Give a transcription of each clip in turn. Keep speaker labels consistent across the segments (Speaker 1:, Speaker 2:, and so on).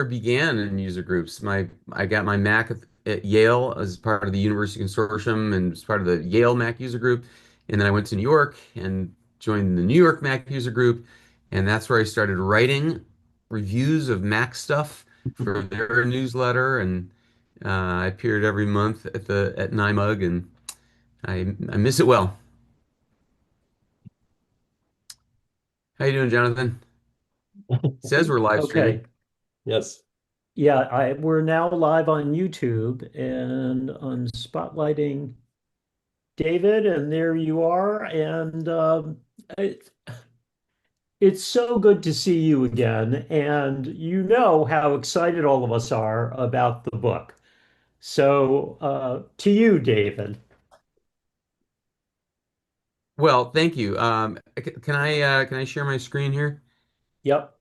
Speaker 1: began in user groups. I got my Mac at Yale as part of the University Consortium and as part of the Yale Mac user group. And then I went to New York and joined the New York Mac user group. And that's where I started writing reviews of Mac stuff for their newsletter. And I appeared every month at NYMUG, and I miss it well. How you doing, Jonathan? Says we're live
Speaker 2: Okay.
Speaker 1: streaming.
Speaker 2: Yes. Yeah, we're now live on YouTube and I'm spotlighting David, and there you are. And it, it's so good to see you again. And you know how excited all of us are about the book. So to you, David.
Speaker 1: Well, thank you. Can I share my screen here?
Speaker 2: Yep.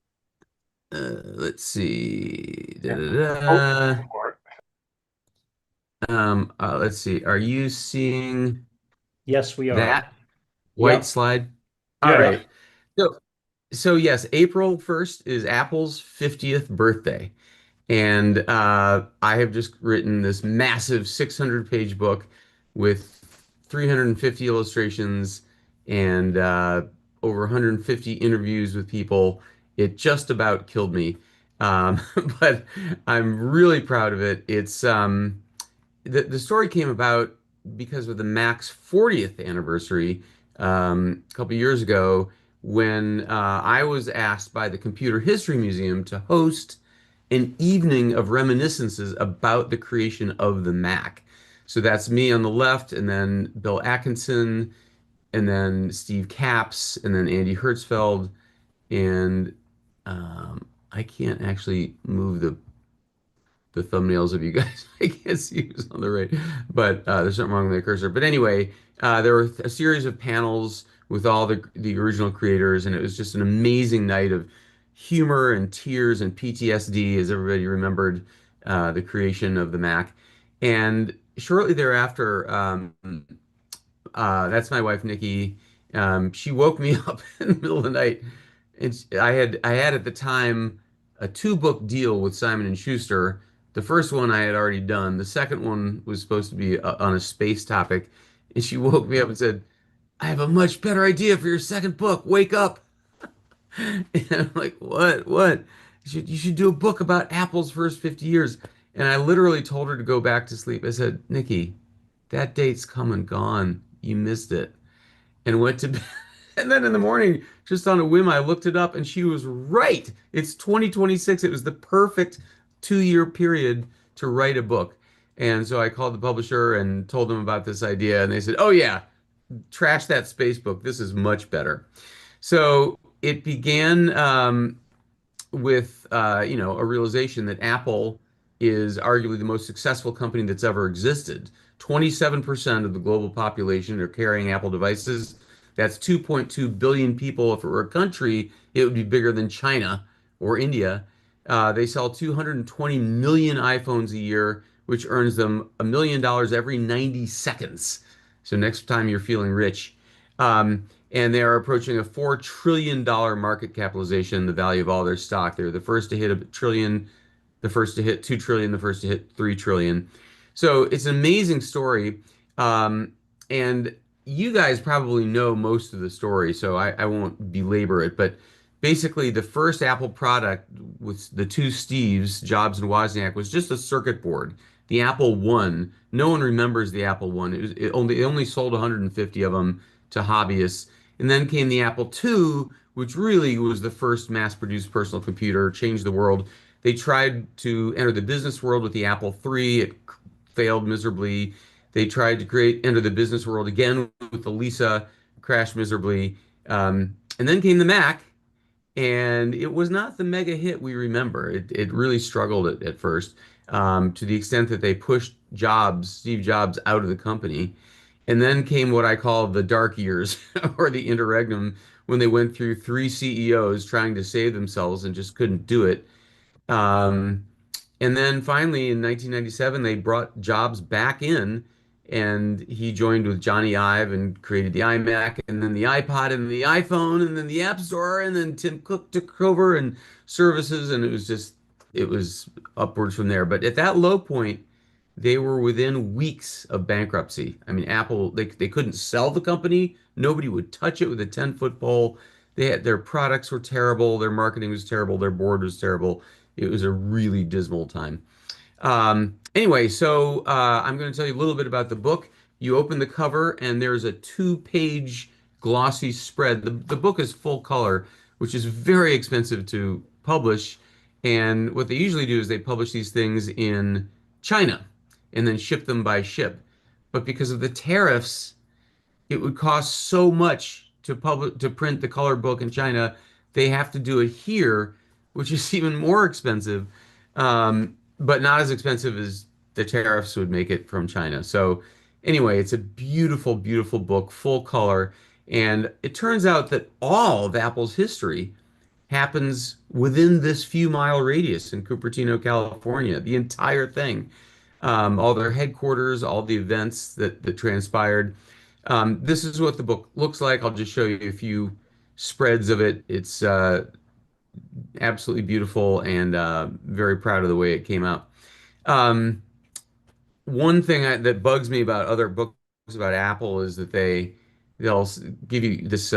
Speaker 1: Let's see.
Speaker 2: Yeah. Oh,
Speaker 1: Let's see. Are you seeing
Speaker 2: yes, we are.
Speaker 1: that white
Speaker 2: Yep.
Speaker 1: slide? All
Speaker 2: Yeah.
Speaker 1: right. So, so yes, April 1st is Apple's 50th birthday. And I have just written this massive 600-page book with 350 illustrations and over 150 interviews with people. It just about killed me. Um, but I'm really proud of it. The story came about because of the Mac's 40th anniversary a couple years ago when I was asked by the Computer History Museum to host an evening of reminiscences about the creation of the Mac. So that's me on the left, and then Bill Atkinson, and then Steve Capps, and then Andy Hertzfeld, and I can't actually move the thumbnails of you guys. I can't see who's on the right, but there's something wrong with the cursor. But anyway, there were a series of panels with all the original creators, and it was just an amazing night of humor and tears and PTSD as everybody remembered the creation of the Mac. And shortly thereafter, that's my wife, Nikki. She woke me up in the middle of the night, and I had at the time a two-book deal with Simon and Schuster. The first one I had already done. The second one was supposed to be on a space topic, and she woke me up and said, "I have a much better idea for your second book. Wake up!" And I'm like, "What? What? You should do a book about Apple's first 50 years." And I literally told her to go back to sleep. I said, "Nikki, that date's come and gone. You missed it." And went to bed. And then in the morning, just on a whim, I looked it up and she was right. It's 2026. It was the perfect 2 year period to write a book. And so I called the publisher and told them about this idea. And they said, "Oh, yeah, trash that space book. This is much better." So it began with a realization that Apple is arguably the most successful company that's ever existed. 27% of the global population are carrying Apple devices. That's 2.2 billion people. If it were a country, it would be bigger than China or India. They sell 220 million iPhones a year, which earns them $1 million every 90 seconds. So next time you're feeling rich. And they are approaching a $4 trillion market capitalization, the value of all their stock. They're the first to hit a trillion, the first to hit 2 trillion, the first to hit 3 trillion. So it's an amazing story. And you guys probably know most of the story, so I won't belabor it. But basically, the first Apple product with the two Steves, Jobs and Wozniak, was just a circuit board. The Apple One. No one remembers the Apple One. It only sold 150 of them to hobbyists. And then came the Apple II, which really was the first mass-produced personal computer, changed the world. They tried to enter the business world with the Apple III. It failed miserably. They tried to enter the business world again with the Lisa, crashed miserably. And then came the Mac, and it was not the mega hit we remember. It really struggled at first, to the extent that they pushed Steve Jobs, out of the company. And then came what I call the dark years or the interregnum when they went through three CEOs trying to save themselves and just couldn't do it. Um, and then finally in 1997, they brought Jobs back in and he joined with Johnny Ive and created the iMac and then the iPod and the iPhone and then the App Store. And then Tim Cook took over and services. And it was just it was upwards from there. But at that low point, they were within weeks of bankruptcy. I mean, Apple, they couldn't sell the company. Nobody would touch it with a 10-foot pole. Their products were terrible, their marketing was terrible, their board was terrible. It was a really dismal time. Anyway, so I'm going to tell you a little bit about the book. You open the cover, and there's a two-page glossy spread. The book is full color, which is very expensive to publish. And what they usually do is they publish these things in China and then ship them by ship. But because of the tariffs, it would cost so much to print the color book in China. They have to do it here, which is even more expensive, but not as expensive as the tariffs would make it from China. So anyway, it's a beautiful, beautiful book, full color, and it turns out that all of Apple's history happens within this few mile radius in Cupertino, California. The entire thing, all their headquarters, all the events that transpired. This is what the book looks like. I'll just show you a few spreads of it. It's absolutely beautiful and very proud of the way it came out. Um, One thing that bugs me about other books about Apple is that they'll give you this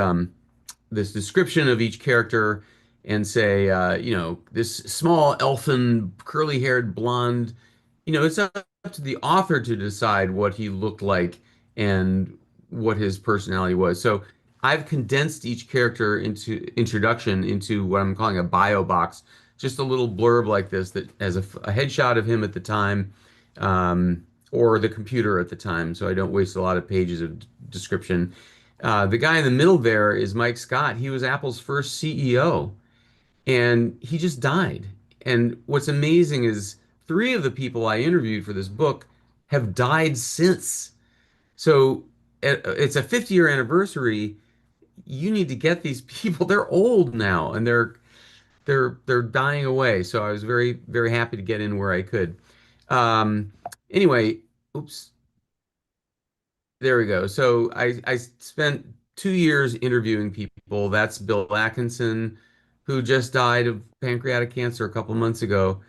Speaker 1: description of each character and say, this small elfin, curly-haired blonde. It's up to the author to decide what he looked like and what his personality was. So I've condensed each character into introduction into what I'm calling a bio box, just a little blurb like this that has a headshot of him at the time, or the computer at the time, so I don't waste a lot of pages of description. The guy in the middle there is Mike Scott. He was Apple's first CEO, and he just died. And what's amazing is three of the people I interviewed for this book have died since. So it's a 50-year anniversary. You need to get these people. They're old now, and they're dying away. So I was very, very happy to get in where I could. Um, anyway, oops. There we go. So I spent 2 years interviewing people. That's Bill Atkinson, who just died of pancreatic cancer a couple months ago.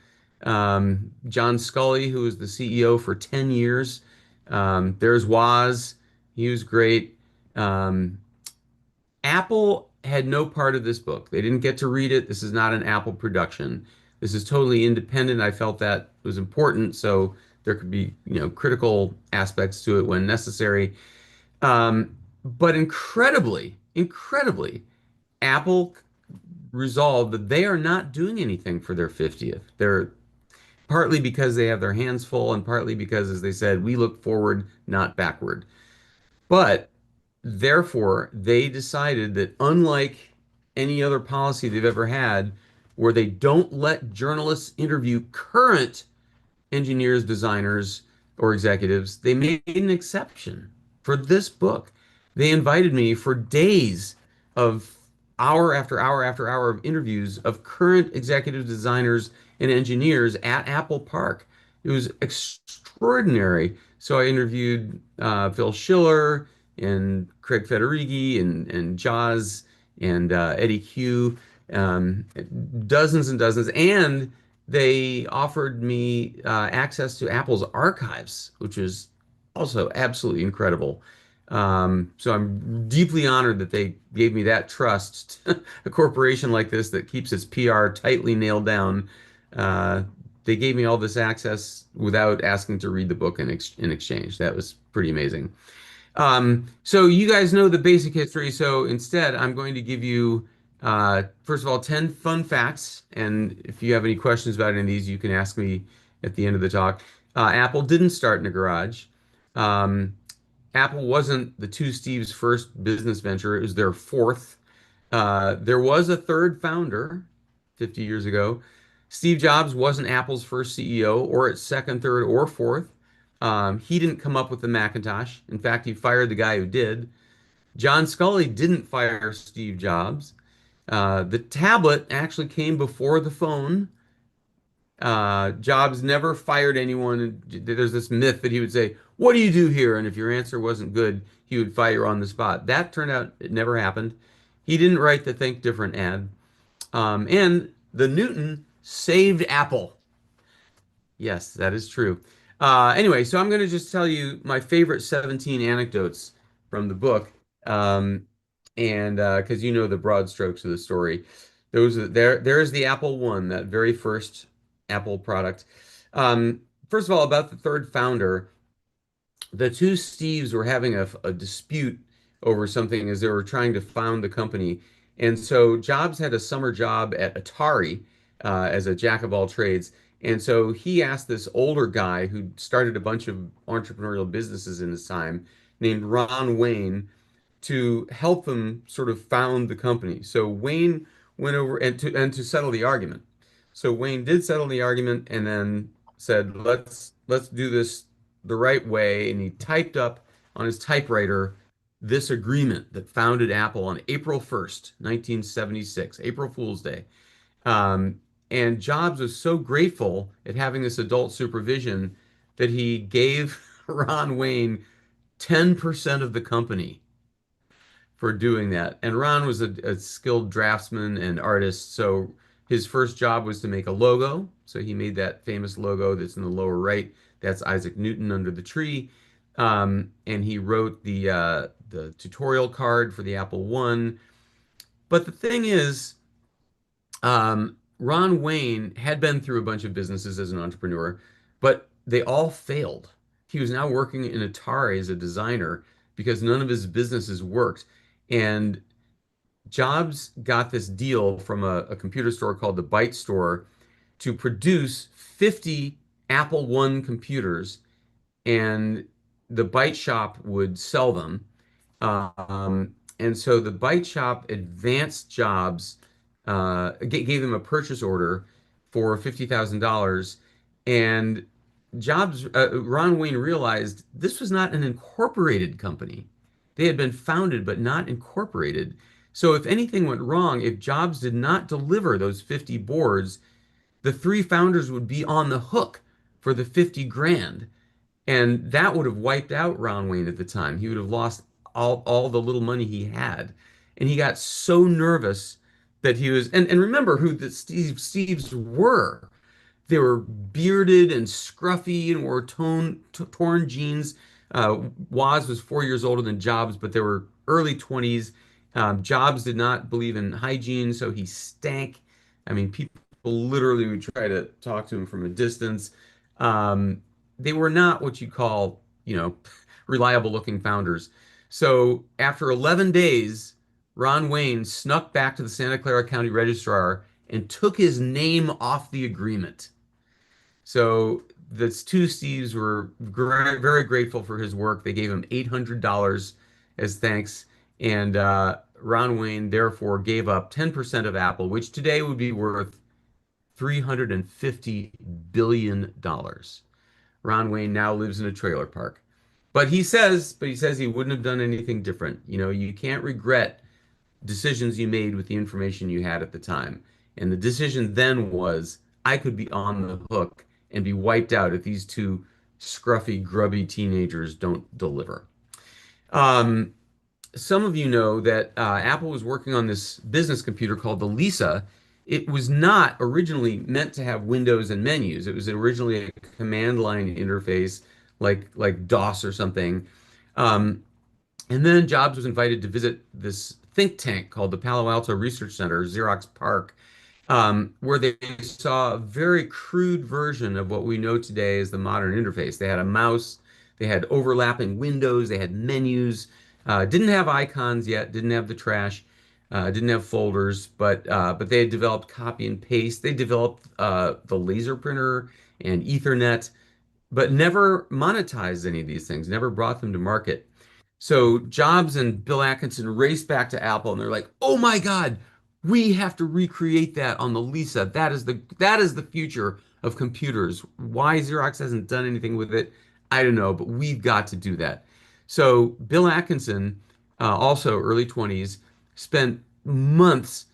Speaker 1: John Scully, who was the CEO for 10 years. There's Woz. He was great. Um, Apple had no part of this book. They didn't get to read it. This is not an Apple production. This is totally independent. I felt that was important, so there could be, critical aspects to it when necessary. But incredibly, Apple resolved that they are not doing anything for their 50th. They're partly because they have their hands full, and partly because, as they said, we look forward, not backward. But therefore, they decided that unlike any other policy they've ever had, where they don't let journalists interview current engineers, designers, or executives, they made an exception for this book. They invited me for days of hour after hour after hour of interviews of current executive designers and engineers at Apple Park. It was extraordinary. So I interviewed Phil Schiller and Craig Federighi and Jaws and Eddie Q, dozens and dozens. And they offered me access to Apple's archives, which is also absolutely incredible. So I'm deeply honored that they gave me that trust. A corporation like this that keeps its PR tightly nailed down. Uh, they gave me all this access without asking to read the book in exchange. That was pretty amazing. So you guys know the basic history. So instead, I'm going to give you, first of all, 10 fun facts. And if you have any questions about any of these, you can ask me at the end of the talk. Apple didn't start in a garage. Um, Apple wasn't the two Steves' first business venture. It was their fourth. There was a third founder 50 years ago. Steve Jobs wasn't Apple's first CEO or its second, third, or fourth. He didn't come up with the Macintosh. In fact, he fired the guy who did. John Scully didn't fire Steve Jobs. The tablet actually came before the phone. Jobs never fired anyone. There's this myth that he would say, "What do you do here?" And if your answer wasn't good, he would fire on the spot. That turned out it never happened. He didn't write the Think Different ad. And the Newton saved Apple. Yes, that is true. Anyway, so I'm going to just tell you my favorite 17 anecdotes from the book, um, and because you know the broad strokes of the story, there is the Apple One, that very first Apple product. Um, First of all, about the third founder, the two Steves were having a dispute over something as they were trying to found the company. And so Jobs had a summer job at Atari as a jack of all trades. And so he asked this older guy who started a bunch of entrepreneurial businesses in his time, named Ron Wayne, to help him sort of found the company. So Wayne went over and to settle the argument. So Wayne did settle the argument and then said, let's do this the right way. And he typed up on his typewriter this agreement that founded Apple on April 1st, 1976, April Fool's Day. Um, and Jobs was so grateful at having this adult supervision that he gave Ron Wayne 10% of the company for doing that. And Ron was a skilled draftsman and artist, so his first job was to make a logo. So he made that famous logo that's in the lower right. That's Isaac Newton under the tree. And he wrote the tutorial card for the Apple One. But the thing is, Ron Wayne had been through a bunch of businesses as an entrepreneur, but they all failed. He was now working in Atari as a designer because none of his businesses worked. And Jobs got this deal from a computer store called the Byte Store to produce 50 Apple One computers, and the Byte Shop would sell them. And so the Bite Shop advanced Jobs, gave them a purchase order for $50,000. And Ron Wayne realized this was not an incorporated company. They had been founded but not incorporated. So if anything went wrong, if Jobs did not deliver those 50 boards, the three founders would be on the hook for the 50 grand. And that would have wiped out Ron Wayne at the time. He would have lost all the little money he had. And he got so nervous that he was, and remember who the Steves were. They were bearded and scruffy and wore torn jeans. Woz was 4 years older than Jobs, but they were early 20s. Jobs did not believe in hygiene, so he stank. I mean, people literally would try to talk to him from a distance. Um, they were not what you call, reliable looking founders. So after 11 days, Ron Wayne snuck back to the Santa Clara County Registrar and took his name off the agreement. So the two Steves were very grateful for his work. They gave him $800 as thanks. And Ron Wayne therefore gave up 10% of Apple, which today would be worth $350 billion. Ron Wayne now lives in a trailer park. But he says he wouldn't have done anything different. You can't regret decisions you made with the information you had at the time. And the decision then was I could be on the hook and be wiped out if these two scruffy, grubby teenagers don't deliver. Um, some of you know that Apple was working on this business computer called the Lisa. It was not originally meant to have windows and menus. It was originally a command line interface like DOS or something. Um, and then Jobs was invited to visit this think tank called the Palo Alto Research Center, Xerox PARC, where they saw a very crude version of what we know today as the modern interface. They had a mouse, they had overlapping windows, they had menus, didn't have icons yet, didn't have the trash, didn't have folders, but they had developed copy and paste. They developed the laser printer and Ethernet, but never monetized any of these things, never brought them to market. So Jobs and Bill Atkinson raced back to Apple and they're like, "Oh my God, we have to recreate that on the Lisa. That is the future of computers. Why Xerox hasn't done anything with it, I don't know, but we've got to do that." So Bill Atkinson, also early 20s, spent months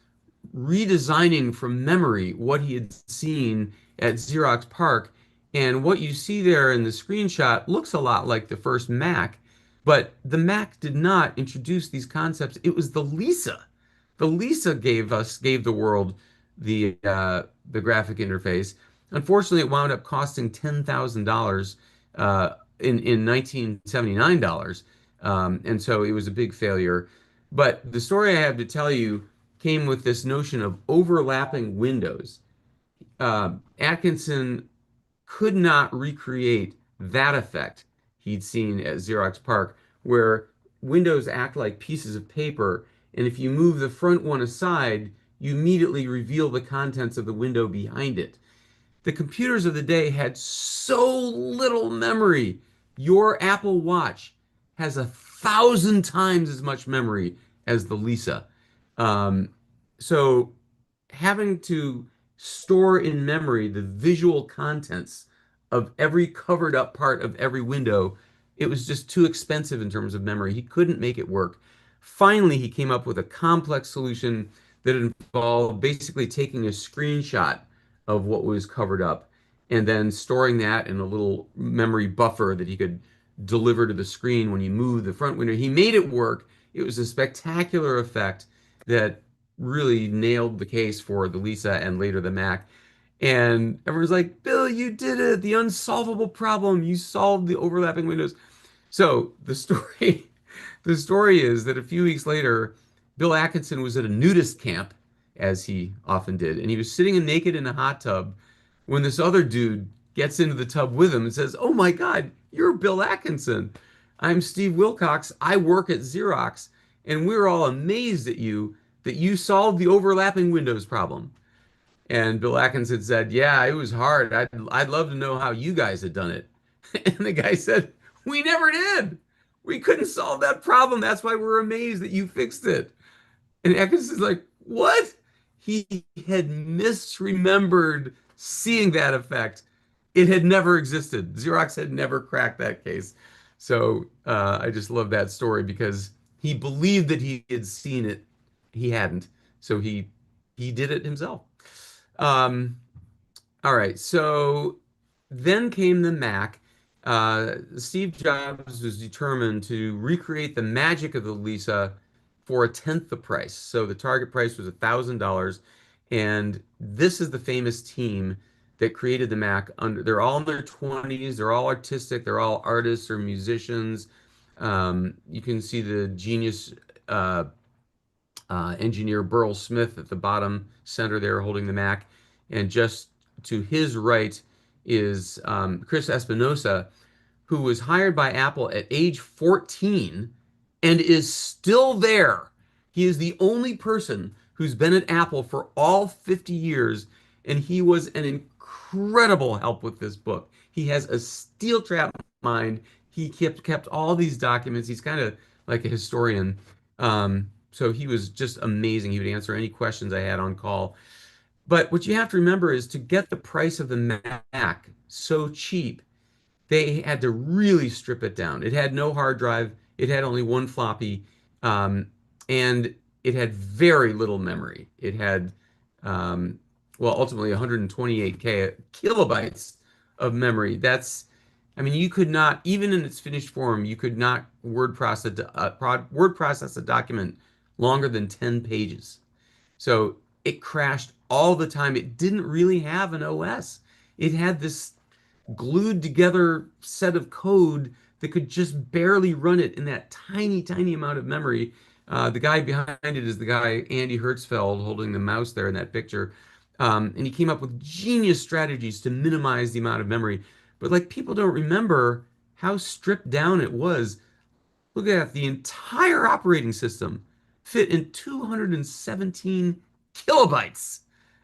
Speaker 1: redesigning from memory what he had seen at Xerox PARC. And what you see there in the screenshot looks a lot like the first Mac, but the Mac did not introduce these concepts. It was the Lisa. The Lisa gave the world the graphic interface. Unfortunately, it wound up costing $10,000 in 1979 dollars, and so it was a big failure. But the story I have to tell you came with this notion of overlapping windows. Atkinson could not recreate that effect he'd seen at Xerox PARC, where windows act like pieces of paper, and if you move the front one aside, you immediately reveal the contents of the window behind it. The computers of the day had so little memory. Your Apple Watch has 1,000 times as much memory as the Lisa. Um, so having to store in memory the visual contents of every covered up part of every window, it was just too expensive in terms of memory. He couldn't make it work. Finally, he came up with a complex solution that involved basically taking a screenshot of what was covered up and then storing that in a little memory buffer that he could deliver to the screen when you move the front window. He made it work. It was a spectacular effect that really nailed the case for the Lisa and later the Mac. And everyone's like, Bill, you did it. The unsolvable problem. You solved the overlapping windows. So the story is that a few weeks later, Bill Atkinson was at a nudist camp, as he often did, and he was sitting naked in a hot tub when this other dude gets into the tub with him and says, "Oh my God, you're Bill Atkinson. I'm Steve Wilcox. I work at Xerox, and we're all amazed at you that you solved the overlapping windows problem." And Bill Atkinson said, "Yeah, it was hard. I'd love to know how you guys had done it." And the guy said, "We never did. We couldn't solve that problem. That's why we're amazed that you fixed it." And Atkinson's like, "What?" He had misremembered seeing that effect. It had never existed. Xerox had never cracked that case. So I just love that story because he believed that he had seen it. He hadn't. So he did it himself. Um, all right, so then came the Mac. Steve Jobs was determined to recreate the magic of the Lisa for a tenth the price. So the target price was $1,000, and this is the famous team that created the Mac. They're all in their 20s. They're all artistic. They're all artists or musicians. You can see the genius engineer Burl Smith at the bottom center there holding the Mac. And just to his right is Chris Espinosa, who was hired by Apple at age 14 and is still there. He is the only person who's been at Apple for all 50 years, and he was an incredible help with this book. He has a steel trap mind. He kept all these documents. He's kind of like a historian. So he was just amazing. He would answer any questions I had on call. But what you have to remember is to get the price of the Mac so cheap, they had to really strip it down. It had no hard drive. It had only one floppy, um, and it had very little memory. It had, well, ultimately 128 kilobytes of memory. I mean, you could not, even in its finished form, you could not word process a document longer than 10 pages. So it crashed all the time. It didn't really have an OS. It had this glued together set of code that could just barely run it in that tiny, tiny amount of memory. The guy behind it is the guy, Andy Hertzfeld, holding the mouse there in that picture. And he came up with genius strategies to minimize the amount of memory. But like people don't remember how stripped down it was. Look at that. The entire operating system fit in 217 kilobytes.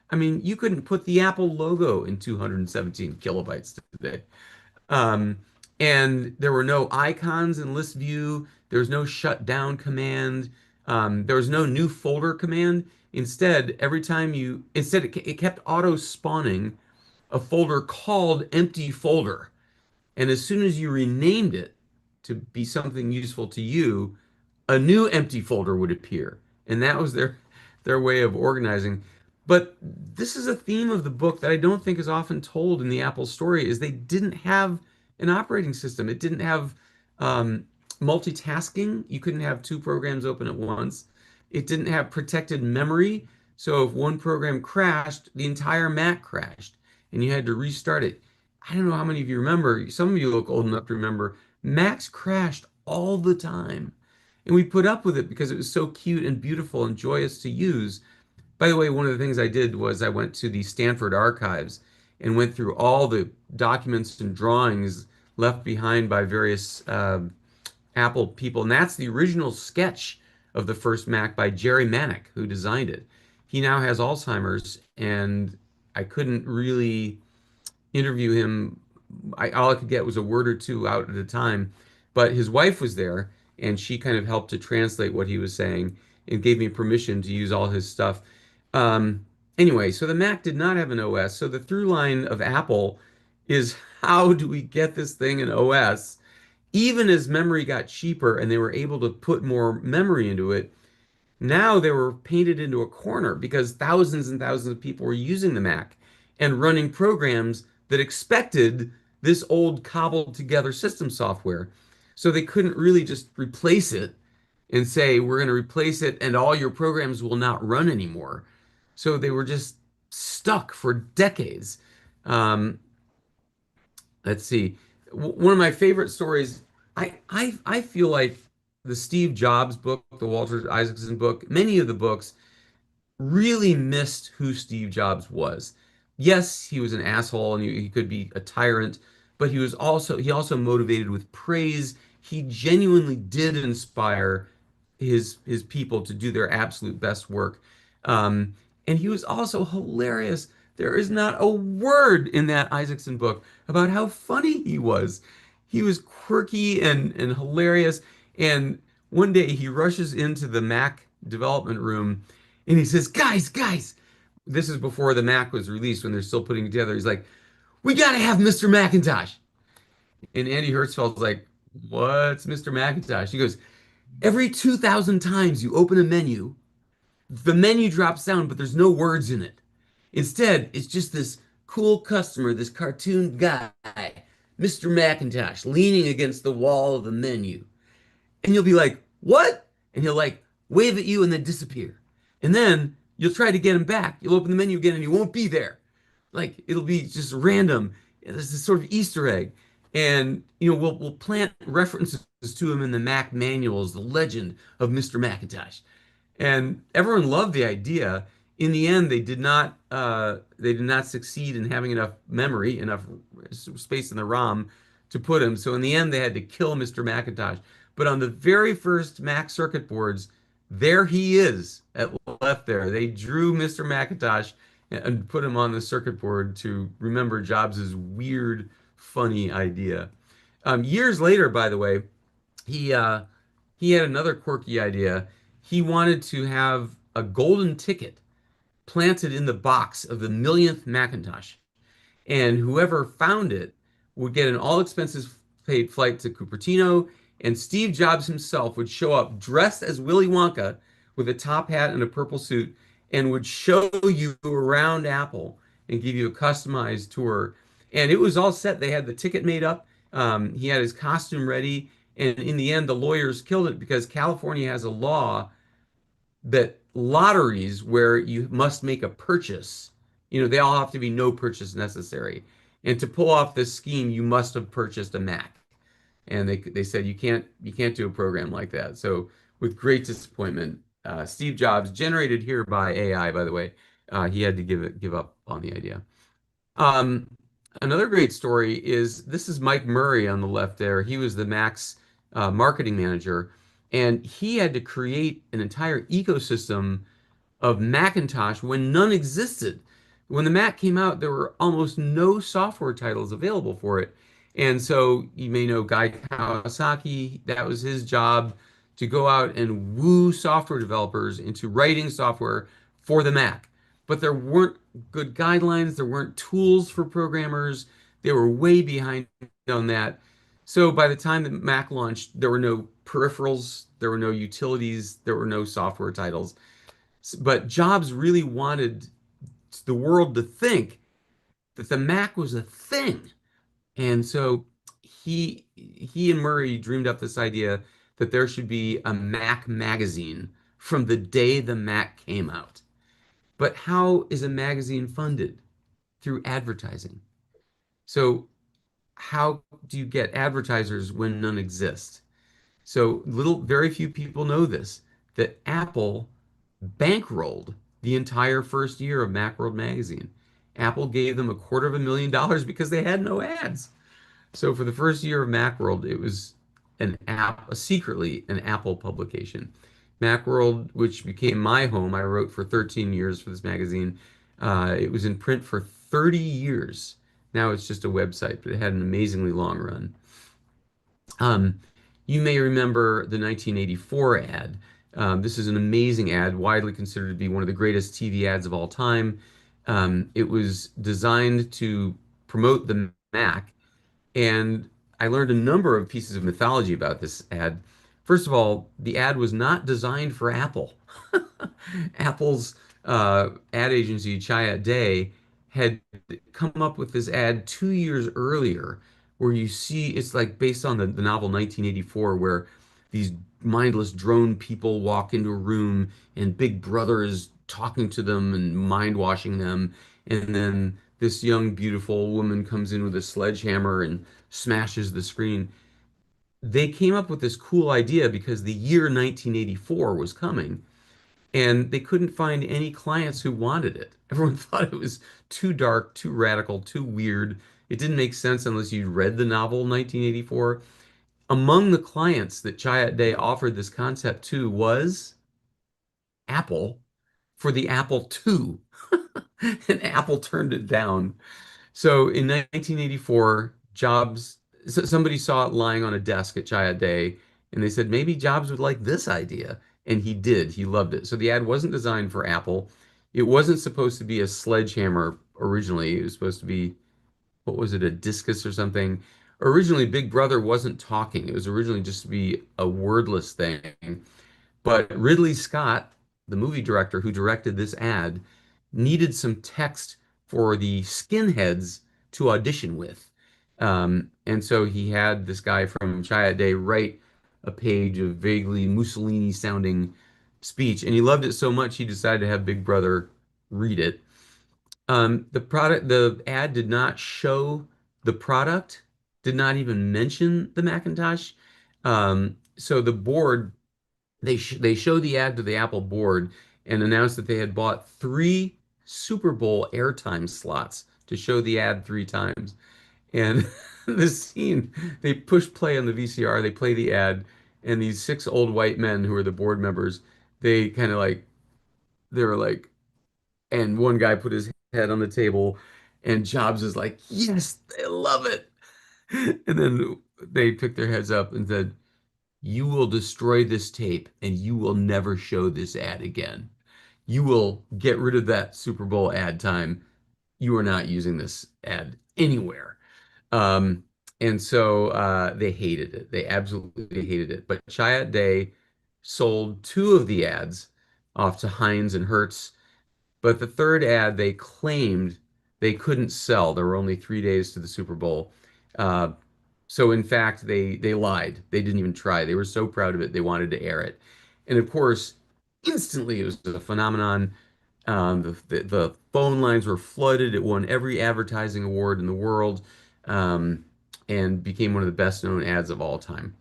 Speaker 1: I mean, you couldn't put the Apple logo in 217 kilobytes today. Um, and there were no icons in list view. There was no shutdown command. There was no new folder command. Instead, it kept auto spawning a folder called empty folder. And as soon as you renamed it to be something useful to you, a new empty folder would appear. And that was their way of organizing. But this is a theme of the book that I don't think is often told in the Apple story is they didn't have an operating system. It didn't have multitasking. You couldn't have two programs open at once. It didn't have protected memory. So if one program crashed, the entire Mac crashed and you had to restart it. I don't know how many of you remember, some of you look old enough to remember, Macs crashed all the time. And we put up with it because it was so cute and beautiful and joyous to use. By the way, one of the things I did was I went to the Stanford archives and went through all the documents and drawings left behind by various Apple people. And that's the original sketch of the first Mac by Jerry Manick, who designed it. He now has Alzheimer's, and I couldn't really interview him. All I could get was a word or two out at a time. But his wife was there, and she kind of helped to translate what he was saying and gave me permission to use all his stuff. Um, anyway, so the Mac did not have an OS. So the through line of Apple is how do we get this thing an OS? Even as memory got cheaper and they were able to put more memory into it, now they were painted into a corner because thousands and thousands of people were using the Mac and running programs that expected this old cobbled together system software. So they couldn't really just replace it and say, we're going to replace it and all your programs will not run anymore. So they were just stuck for decades. Um, let's see. One of my favorite stories, I feel like the Steve Jobs book, the Walter Isaacson book, many of the books really missed who Steve Jobs was. Yes, he was an asshole and he could be a tyrant, but he also motivated with praise. He genuinely did inspire his people to do their absolute best work. Um, and he was also hilarious. There is not a word in that Isaacson book about how funny he was. He was quirky and hilarious. And one day he rushes into the Mac development room and he says, guys, this is before the Mac was released when they're still putting it together. He's like, we got to have Mr. Macintosh. And Andy Hertzfeld's like, what's Mr. Macintosh? He goes, every 2,000 times you open a menu, the menu drops down, but there's no words in it. Instead, it's just this cool customer, this cartoon guy, Mr. Macintosh, leaning against the wall of the menu. And you'll be like, what? And he'll like wave at you and then disappear. And then you'll try to get him back. You'll open the menu again and he won't be there. Like it'll be just random. There's this sort of Easter egg. And we'll plant references to him in the Mac manuals, the legend of Mr. Macintosh. And everyone loved the idea. In the end, they did not succeed in having enough memory, enough space in the ROM to put him. So in the end, they had to kill Mr. Macintosh. But on the very first Mac circuit boards, there he is at left there. They drew Mr. Macintosh and put him on the circuit board to remember Jobs's weird, funny idea. Years later, by the way, he uh, he had another quirky idea. He wanted to have a golden ticket planted in the box of the millionth Macintosh, and whoever found it would get an all expenses paid flight to Cupertino, and Steve Jobs himself would show up dressed as Willy Wonka with a top hat and a purple suit and would show you around Apple and give you a customized tour. And it was all set. They had the ticket made up. He had his costume ready. And in the end, the lawyers killed it because California has a law that lotteries where you must make a purchase, they all have to be no purchase necessary. And to pull off this scheme, you must have purchased a Mac. And they said you can't do a program like that. So with great disappointment, Steve Jobs, generated here by AI, by the way, he had to give up on the idea. Um, Another great story is this is Mike Murray on the left there. He was the Mac's marketing manager, and he had to create an entire ecosystem of Macintosh when none existed. When the Mac came out, there were almost no software titles available for it. And so you may know Guy Kawasaki, that was his job to go out and woo software developers into writing software for the Mac. But there weren't good guidelines, there weren't tools for programmers. They were way behind on that. So by the time the Mac launched, there were no peripherals, there were no utilities, there were no software titles. But Jobs really wanted the world to think that the Mac was a thing. And so he and Murray dreamed up this idea that there should be a Mac magazine from the day the Mac came out. But how is a magazine funded? Through advertising. So how do you get advertisers when none exist? So very few people know this, that Apple bankrolled the entire first year of Macworld magazine. Apple gave them $250,000 because they had no ads. So for the first year of Macworld, it was secretly an Apple publication. Macworld, which became my home, I wrote for 13 years for this magazine. It was in print for 30 years. Now it's just a website, but it had an amazingly long run. Um, you may remember the 1984 ad. This is an amazing ad, widely considered to be one of the greatest TV ads of all time. It was designed to promote the Mac, and I learned a number of pieces of mythology about this ad. First of all, the ad was not designed for Apple. Apple's ad agency, Chiat Day, had come up with this ad 2 years earlier, where you see it's like based on the novel 1984, where these mindless drone people walk into a room and Big Brother is talking to them and mind washing them. And then this young, beautiful woman comes in with a sledgehammer and smashes the screen. They came up with this cool idea because the year 1984 was coming and they couldn't find any clients who wanted it. Everyone thought it was too dark, too radical, too weird. It didn't make sense unless you'd read the novel 1984. Among the clients that Chiat Day offered this concept to was Apple for the Apple II. And Apple turned it down. So in 1984, somebody saw it lying on a desk at Chiat Day, and they said maybe Jobs would like this idea. And he did. He loved it. So the ad wasn't designed for Apple. It wasn't supposed to be a sledgehammer originally. It was supposed to be, what was it, a discus or something? Originally, Big Brother wasn't talking. It was originally just to be a wordless thing. But Ridley Scott, the movie director who directed this ad, needed some text for the skinheads to audition with. And so he had this guy from Chiat Day write a page of vaguely Mussolini sounding speech. And he loved it so much he decided to have Big Brother read it. The ad did not show the product, did not even mention the Macintosh. So the board they showed the ad to the Apple board and announced that they had bought three Super Bowl airtime slots to show the ad three times. And the scene, they push play on the VCR, they play the ad, and these six old white men who are the board members, they kind of like, they were like, and one guy put his head on the table, and Jobs is like, yes, they love it. And then they took their heads up and said, you will destroy this tape and you will never show this ad again. You will get rid of that Super Bowl ad time. You are not using this ad anywhere. Um, and so they hated it. They absolutely hated it. But Chiat Day sold two of the ads off to Heinz and Hertz, but the third ad they claimed they couldn't sell. There were only 3 days to the Super Bowl. Uh, so in fact, they lied. They didn't even try. They were so proud of it, they wanted to air it. And of course, instantly it was a phenomenon. The phone lines were flooded. It won every advertising award in the world, um, and became one of the best known ads of all time.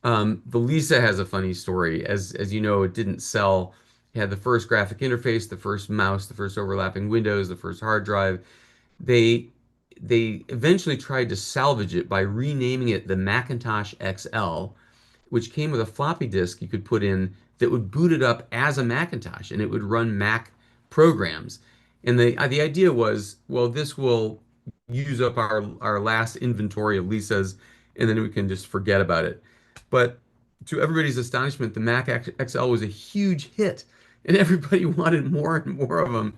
Speaker 1: The Lisa has a funny story. As you know, it didn't sell. It had the first graphic interface, the first mouse, the first overlapping windows, the first hard drive. They they eventually tried to salvage it by renaming it the Macintosh XL, which came with a floppy disk you could put in that would boot it up as a Macintosh and it would run Mac programs. And the idea was, well, this will use up our last inventory of Lisas, and then we can just forget about it. But to everybody's astonishment, the Mac XL was a huge hit, and everybody wanted more and more of them.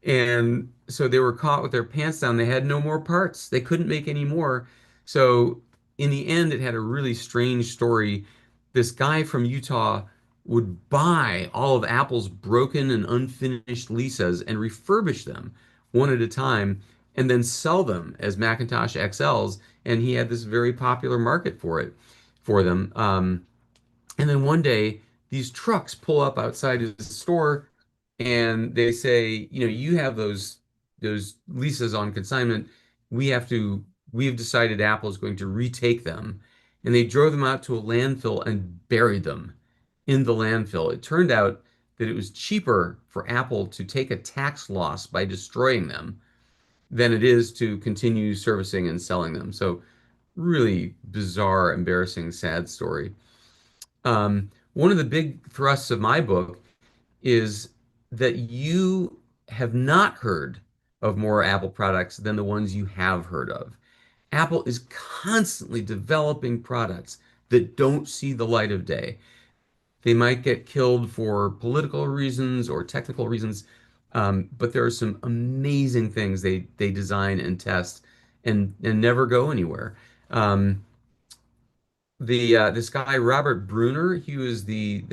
Speaker 1: And so they were caught with their pants down. They had no more parts. They couldn't make any more. So in the end, it had a really strange story. This guy from Utah would buy all of Apple's broken and unfinished Lisas and refurbish them one at a time and then sell them as Macintosh XLs. And he had this very popular market for them. And then one day, these trucks pull up outside his store and they say, you have those leases on consignment. We have to, we have decided Apple is going to retake them. And they drove them out to a landfill and buried them in the landfill. It turned out that it was cheaper for Apple to take a tax loss by destroying them than it is to continue servicing and selling them. So really bizarre, embarrassing, sad story. One of the big thrusts of my book is that you have not heard of more Apple products than the ones you have heard of. Apple is constantly developing products that don't see the light of day. They might get killed for political reasons or technical reasons, but there are some amazing things they design and test and never go anywhere. Um, this guy Robert Bruner, he was the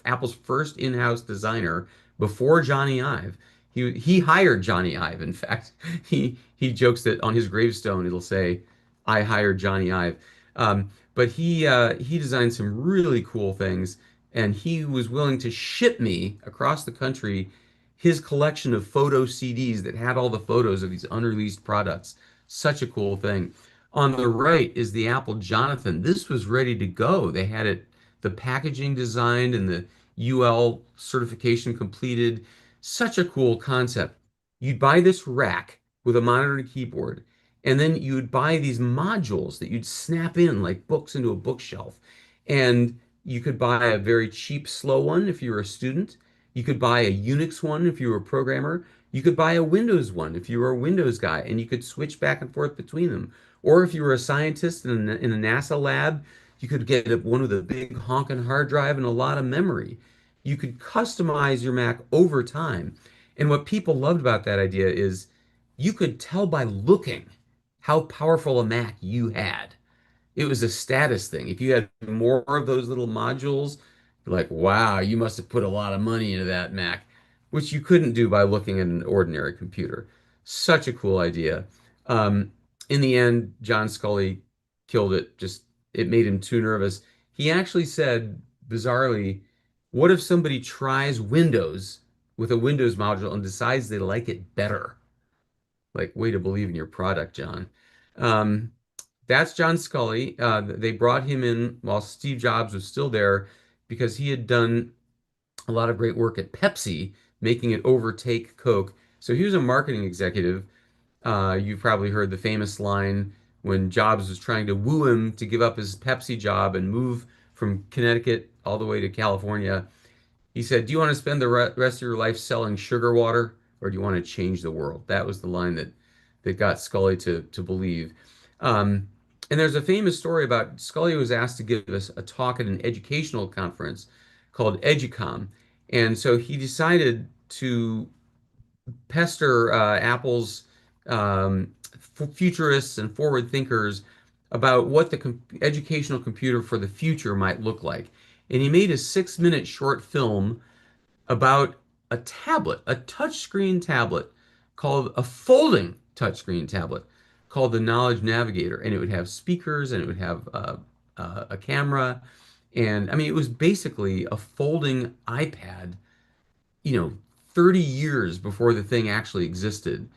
Speaker 1: Apple's first in-house designer before Johnny Ive. He hired Johnny Ive. In fact, he jokes that on his gravestone it'll say, "I hired Johnny Ive." But he designed some really cool things, and he was willing to ship me across the country his collection of photo CDs that had all the photos of these unreleased products. Such a cool thing. On the right is the Apple Jonathan. This was ready to go. They had it, the packaging designed and the UL certification completed. Such a cool concept. You'd buy this rack with a monitor and keyboard, and then you'd buy these modules that you'd snap in like books into a bookshelf. And you could buy a very cheap, slow one if you were a student. You could buy a Unix one if you were a programmer. You could buy a Windows one if you were a Windows guy, and you could switch back and forth between them. Or if you were a scientist in a NASA lab, you could get one with a big honking hard drive and a lot of memory. You could customize your Mac over time. And what people loved about that idea is you could tell by looking how powerful a Mac you had. It was a status thing. If you had more of those little modules, like, wow, you must have put a lot of money into that Mac, which you couldn't do by looking at an ordinary computer. Such a cool idea. Um, in the end, John Scully killed it. Just it made him too nervous. He actually said, bizarrely, what if somebody tries Windows with a Windows module and decides they like it better? Like, way to believe in your product, John. Um, that's John Scully. They brought him in while Steve Jobs was still there because he had done a lot of great work at Pepsi, making it overtake Coke. So he was a marketing executive. You've probably heard the famous line when Jobs was trying to woo him to give up his Pepsi job and move from Connecticut all the way to California. He said, "Do you want to spend the rest of your life selling sugar water, or do you want to change the world?" That was the line that got Scully to believe. Um, and there's a famous story about Scully was asked to give us a talk at an educational conference called EduCom, and so he decided to pester Apple's futurists and forward thinkers about what the educational computer for the future might look like. And he made a 6-minute short film about a tablet, a touchscreen tablet called a folding touchscreen tablet called the Knowledge Navigator. And it would have speakers and it would have a camera. And I mean, it was basically a folding iPad, you know, 30 years before the thing actually existed.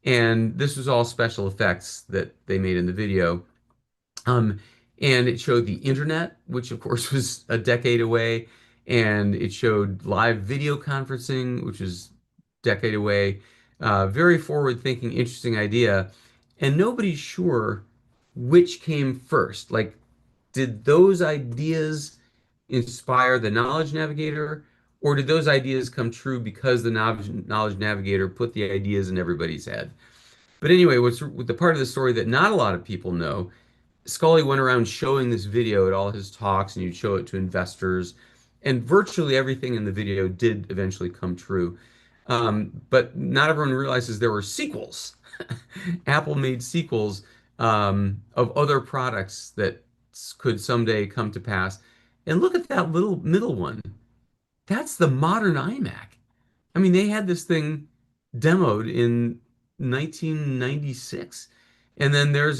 Speaker 1: And this was all special effects that they made in the video. Um, and it showed the internet, which of course was a decade away, and it showed live video conferencing, which is a decade away. Very forward-thinking, interesting idea, and nobody's sure which came first. Like, did those ideas inspire the Knowledge Navigator, or did those ideas come true because the Knowledge Navigator put the ideas in everybody's head? But anyway, what's the part of the story that not a lot of people know, Scully went around showing this video at all his talks, and he'd show it to investors, and virtually everything in the video did eventually come true. But not everyone realizes there were sequels. Apple made sequels of other products that could someday come to pass. And look at that little middle one. That's the modern iMac. I mean, they had this thing demoed in 1996. And then there's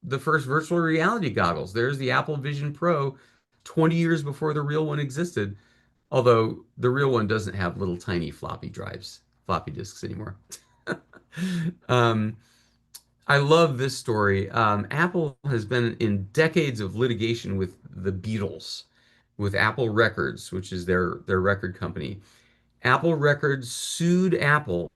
Speaker 1: the first virtual reality goggles. There's the Apple Vision Pro 20 years before the real one existed. Although the real one doesn't have little tiny floppy disks anymore. Um, I love this story. Apple has been in decades of litigation with the Beatles, with Apple Records, which is their record company. Apple Records sued Apple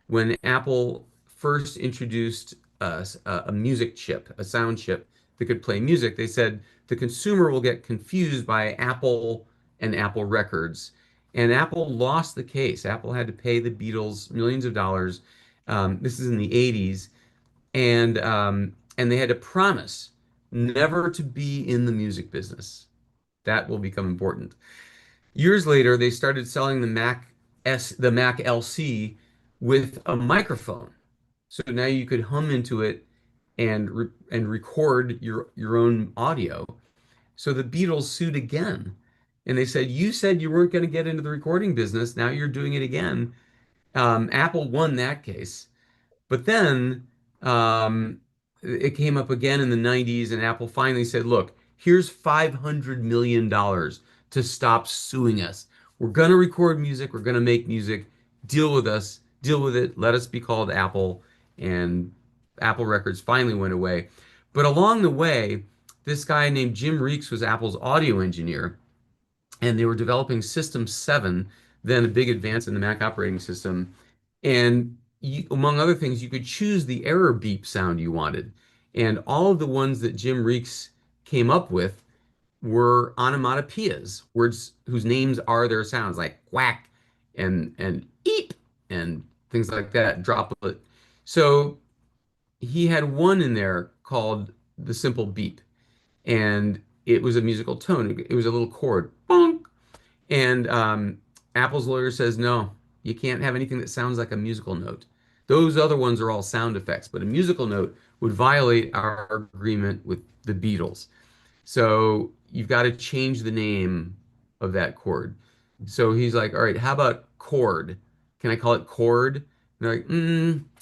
Speaker 1: when Apple first introduced a music chip, a sound chip that could play music. They said the consumer will get confused by Apple and Apple Records. And Apple lost the case. Apple had to pay the Beatles millions of dollars. This is in the 80s, and they had to promise never to be in the music business. That will become important. Years later, they started selling the Mac LC with a microphone. So now you could hum into it and record your own audio. So the Beatles sued again. And they said you weren't going to get into the recording business. Now you're doing it again. Apple won that case. But then it came up again in the 90s, and Apple finally said, look, here's $500 million to stop suing us. We're going to record music, we're going to make music. Deal with us, deal with it. Let us be called Apple. And Apple Records finally went away. But along the way, this guy named Jim Reeks was Apple's audio engineer, and they were developing System 7, then a big advance in the Mac operating system. And among other things, you could choose the error beep sound you wanted. And all of the ones that Jim Reeks came up with were onomatopoeias, words whose names are their sounds, like quack and eep and things like that, droplet. So he had one in there called the simple beep, and it was a musical tone. It was a little chord, bonk, and Apple's lawyer says, no, you can't have anything that sounds like a musical note. Those other ones are all sound effects, but a musical note would violate our agreement with the Beatles. So you've got to change the name of that chord. So he's like, all right, how about chord? Can I call it chord? And they're like,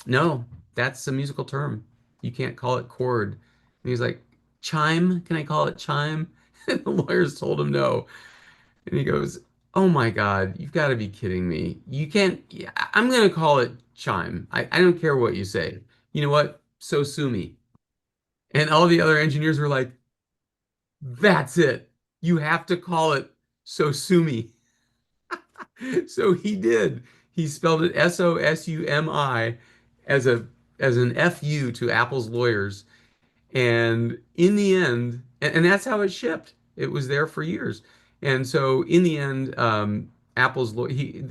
Speaker 1: no, that's a musical term. You can't call it chord. And he's like, chime? Can I call it chime? And the lawyers told him no. And he goes, oh my God, you've got to be kidding me. You can't, yeah, I'm going to call it chime. I don't care what you say. You know what? So sue me. And all the other engineers were like, that's it. You have to call it so sue me. So he did. He spelled it Sosumi as a as an FU to Apple's lawyers. And in the end, and that's how it shipped. It was there for years. And so in the end,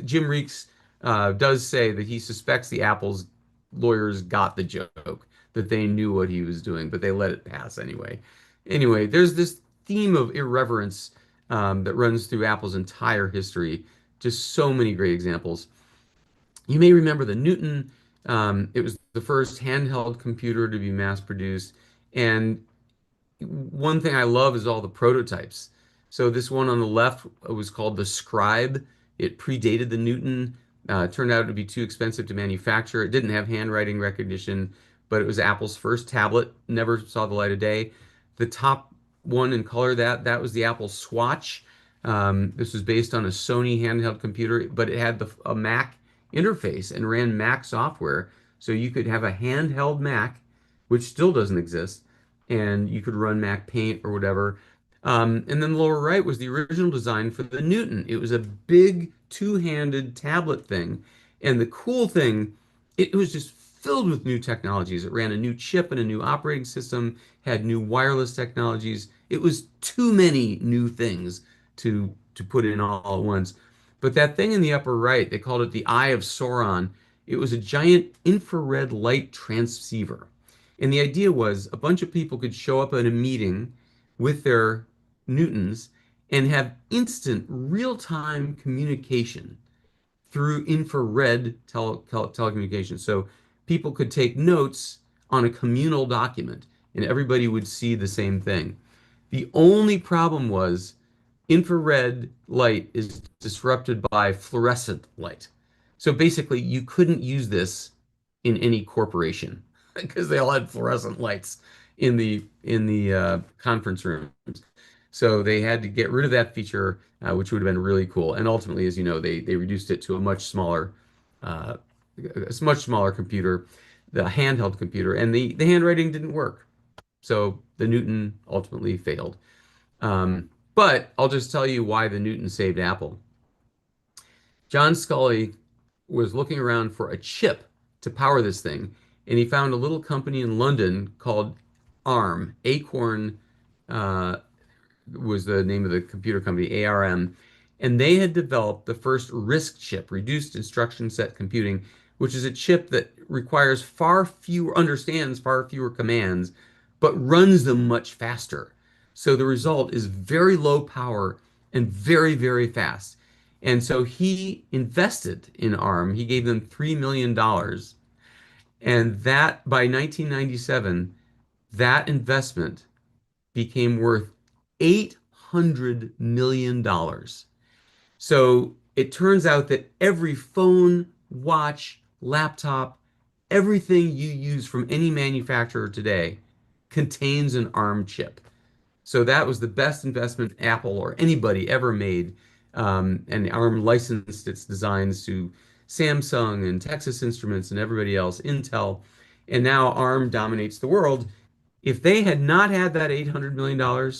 Speaker 1: Jim Reeks does say that he suspects the Apple's lawyers got the joke, that they knew what he was doing, but they let it pass anyway. Anyway, there's this theme of irreverence that runs through Apple's entire history. Just so many great examples. You may remember the Newton. It was the first handheld computer to be mass produced. And one thing I love is all the prototypes. So this one on the left was called the Scribe. It predated the Newton. Turned out to be too expensive to manufacture. It didn't have handwriting recognition, but it was Apple's first tablet. Never saw the light of day. The top one in color, that was the Apple Swatch. This was based on a Sony handheld computer, but it had a Mac interface and ran Mac software. So you could have a handheld Mac, which still doesn't exist, and you could run Mac Paint or whatever. And then the lower right was the original design for the Newton. It was a big two-handed tablet thing. And the cool thing, it was just filled with new technologies. It ran a new chip and a new operating system, had new wireless technologies. It was too many new things to put in all at once. But that thing in the upper right, they called it the Eye of Sauron. It was a giant infrared light transceiver. And the idea was a bunch of people could show up at a meeting with their Newtons and have instant real-time communication through infrared telecommunications. So people could take notes on a communal document and everybody would see the same thing. The only problem was infrared light is disrupted by fluorescent light. So basically, you couldn't use this in any corporation because they all had fluorescent lights in the conference rooms. So they had to get rid of that feature, which would have been really cool. And ultimately, as you know, they reduced it to uh, a much smaller computer, the handheld computer, and the handwriting didn't work. So the Newton ultimately failed. But I'll just tell you why the Newton saved Apple. John Scully was looking around for a chip to power this thing, and he found a little company in London called ARM, Acorn, uh, was the name of the computer company, ARM, and they had developed the first RISC chip, reduced instruction set computing, which is a chip that requires understands far fewer commands, but runs them much faster. So the result is very low power and very, very fast. And so he invested in ARM. He gave them $3 million. And that by 1997, that investment became worth $800 million. So it turns out that every phone, watch, laptop, everything you use from any manufacturer today contains an ARM chip. So that was the best investment Apple or anybody ever made. And ARM licensed its designs to Samsung and Texas Instruments and everybody else, Intel. And now ARM dominates the world. If they had not had that $800 million,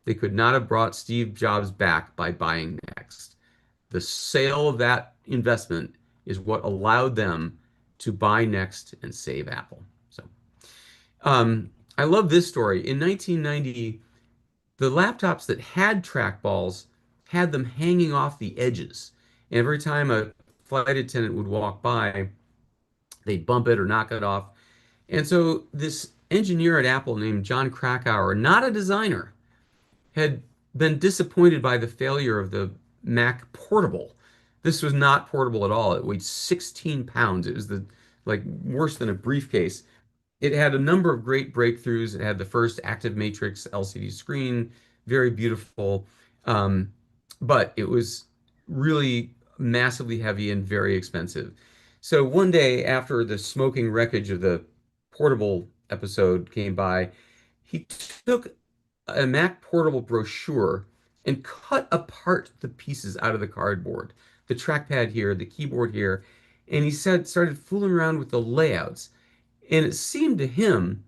Speaker 1: they could not have brought Steve Jobs back by buying Next. The sale of that investment is what allowed them to buy Next and save Apple. So I love this story. In 1990, the laptops that had trackballs had them hanging off the edges. And every time a flight attendant would walk by, they'd bump it or knock it off. And so this engineer at Apple named John Krakauer, not a designer, had been disappointed by the failure of the Mac Portable. This was not portable at all. It weighed 16 pounds. It was the like worse than a briefcase. It had a number of great breakthroughs. It had the first active matrix LCD screen, very beautiful. Um, but it was really massively heavy and very expensive. So one day after the smoking wreckage of the portable episode came by, he took a Mac Portable brochure and cut apart the pieces out of the cardboard, the trackpad here, the keyboard here, and he said started fooling around with the layouts. And it seemed to him,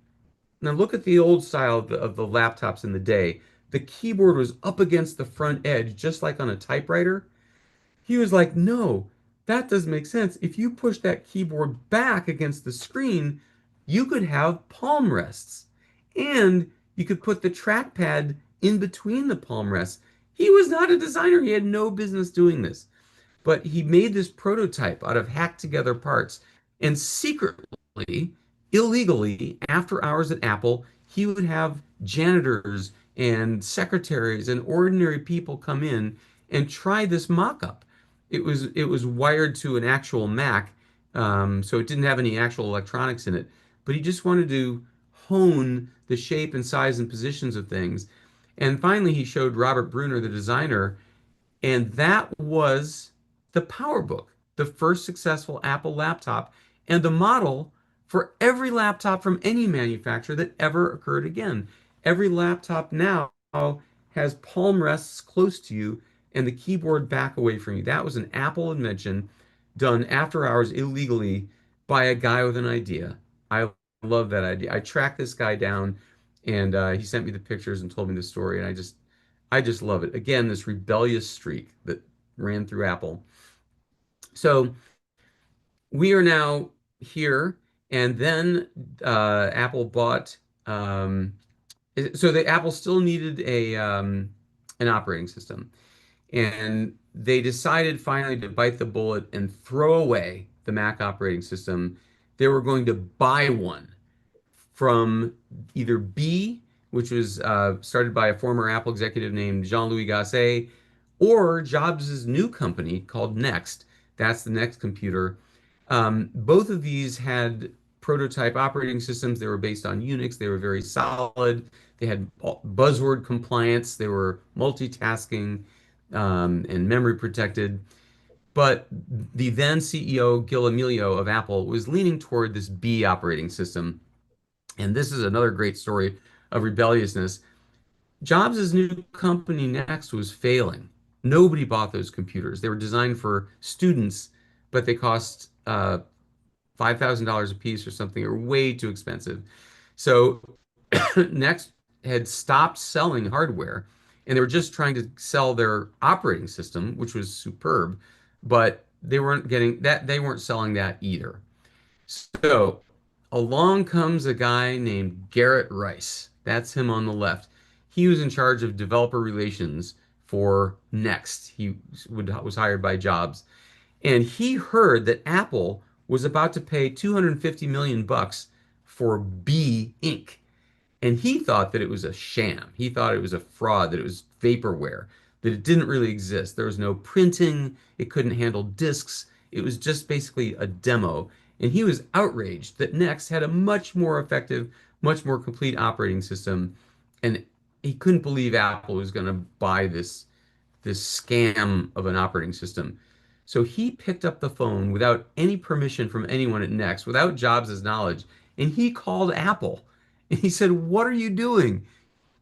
Speaker 1: now look at the old style of the laptops in the day. The keyboard was up against the front edge, just like on a typewriter. He was like, no, that doesn't make sense. If you push that keyboard back against the screen, you could have palm rests. And you could put the trackpad in between the palm rests. He was not a designer. He had no business doing this. But he made this prototype out of hacked together parts. And secretly, illegally, after hours at Apple, he would have janitors and secretaries and ordinary people come in and try this mock-up. It was wired to an actual Mac, so it didn't have any actual electronics in it. But he just wanted to hone the shape and size and positions of things. And finally, he showed Robert Bruner, the designer, and that was the PowerBook, the first successful Apple laptop and the model for every laptop from any manufacturer that ever occurred again. Every laptop now has palm rests close to you and the keyboard back away from you. That was an Apple invention done after hours illegally by a guy with an idea. I love that idea. I tracked this guy down and he sent me the pictures and told me the story, and I just love it. Again, this rebellious streak that ran through Apple. So we are now here, and then Apple bought. So the Apple still needed an operating system, and they decided finally to bite the bullet and throw away the Mac operating system. They were going to buy one from either B, which was started by a former Apple executive named Jean-Louis Gasset, or Jobs' new company called Next. That's the Next computer. Both of these had prototype operating systems. They were based on Unix. They were very solid. They had buzzword compliance. They were multitasking and memory protected. But the then CEO, Gil Amelio of Apple, was leaning toward this B operating system, and this is another great story of rebelliousness. Jobs' new company Next was failing. Nobody bought those computers. They were designed for students, but they cost $5,000 a piece or something, or way too expensive. So Next had stopped selling hardware, and they were just trying to sell their operating system, which was superb, but they weren't getting that, they weren't selling that either. So along comes a guy named Garrett Rice. That's him on the left. He was in charge of developer relations for Next. Was hired by Jobs, and he heard that Apple was about to pay 250 million bucks for B Ink. And he thought that it was a sham. He thought it was a fraud, that it was vaporware, that it didn't really exist. There was no printing, it couldn't handle disks. It was just basically a demo. And he was outraged that Next had a much more effective, much more complete operating system. And he couldn't believe Apple was going to buy this scam of an operating system. So he picked up the phone without any permission from anyone at Next, without Jobs' knowledge, and he called Apple. And he said, "What are you doing?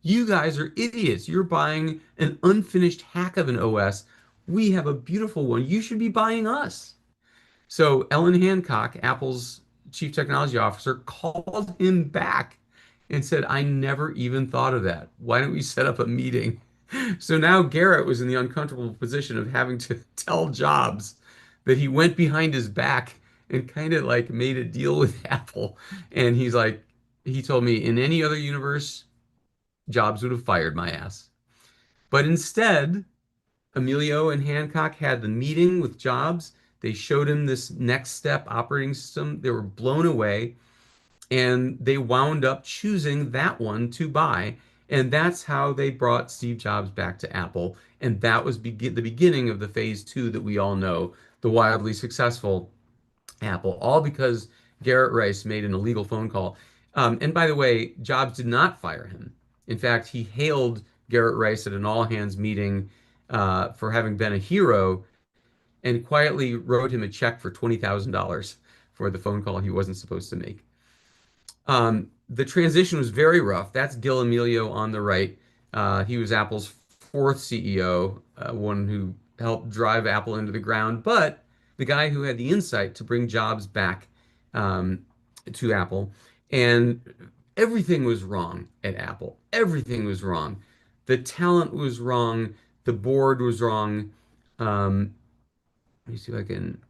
Speaker 1: You guys are idiots. You're buying an unfinished hack of an OS. We have a beautiful one. You should be buying us." So Ellen Hancock, Apple's chief technology officer, called him back and said, "I never even thought of that. Why don't we set up a meeting?" So now Garrett was in the uncomfortable position of having to tell Jobs that he went behind his back and kind of like made a deal with Apple. And he's like, he told me, in any other universe, Jobs would have fired my ass. But instead, Emilio and Hancock had the meeting with Jobs. They showed him this next step operating system. They were blown away, and they wound up choosing that one to buy. And that's how they brought Steve Jobs back to Apple. And that was the beginning of the phase two that we all know, the wildly successful Apple, all because Garrett Rice made an illegal phone call. And by the way, Jobs did not fire him. In fact, he hailed Garrett Rice at an all hands meeting for having been a hero, and quietly wrote him a check for $20,000 for the phone call he wasn't supposed to make. The transition was very rough. That's Gil Amelio on the right. He was Apple's fourth CEO, one who helped drive Apple into the ground, but the guy who had the insight to bring Jobs back to Apple. And everything was wrong at Apple. Everything was wrong. The talent was wrong. The board was wrong. Let me see if I can.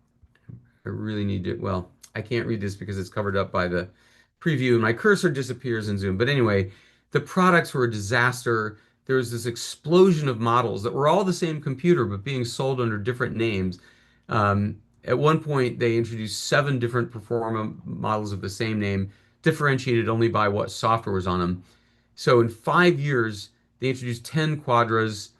Speaker 1: I really need to. Well, I can't read this because it's covered up by the preview, and my cursor disappears in Zoom. But anyway, the products were a disaster. There was this explosion of models that were all the same computer, but being sold under different names. At one point, they introduced 7 different Performa models of the same name, differentiated only by what software was on them. So in 5 years, they introduced 10 Quadras,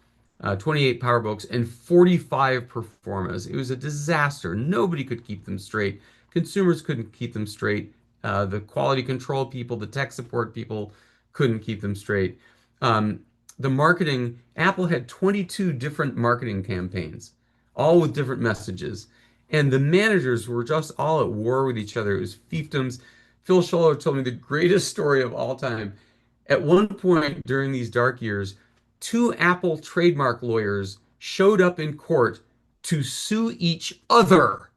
Speaker 1: 28 PowerBooks, and 45 Performas. It was a disaster. Nobody could keep them straight. Consumers couldn't keep them straight. The quality control people, the tech support people couldn't keep them straight. Um, the marketing, Apple had 22 different marketing campaigns, all with different messages. And the managers were just all at war with each other. It was fiefdoms. Phil Scholler told me the greatest story of all time. At one point during these dark years, 2 Apple trademark lawyers showed up in court to sue each other.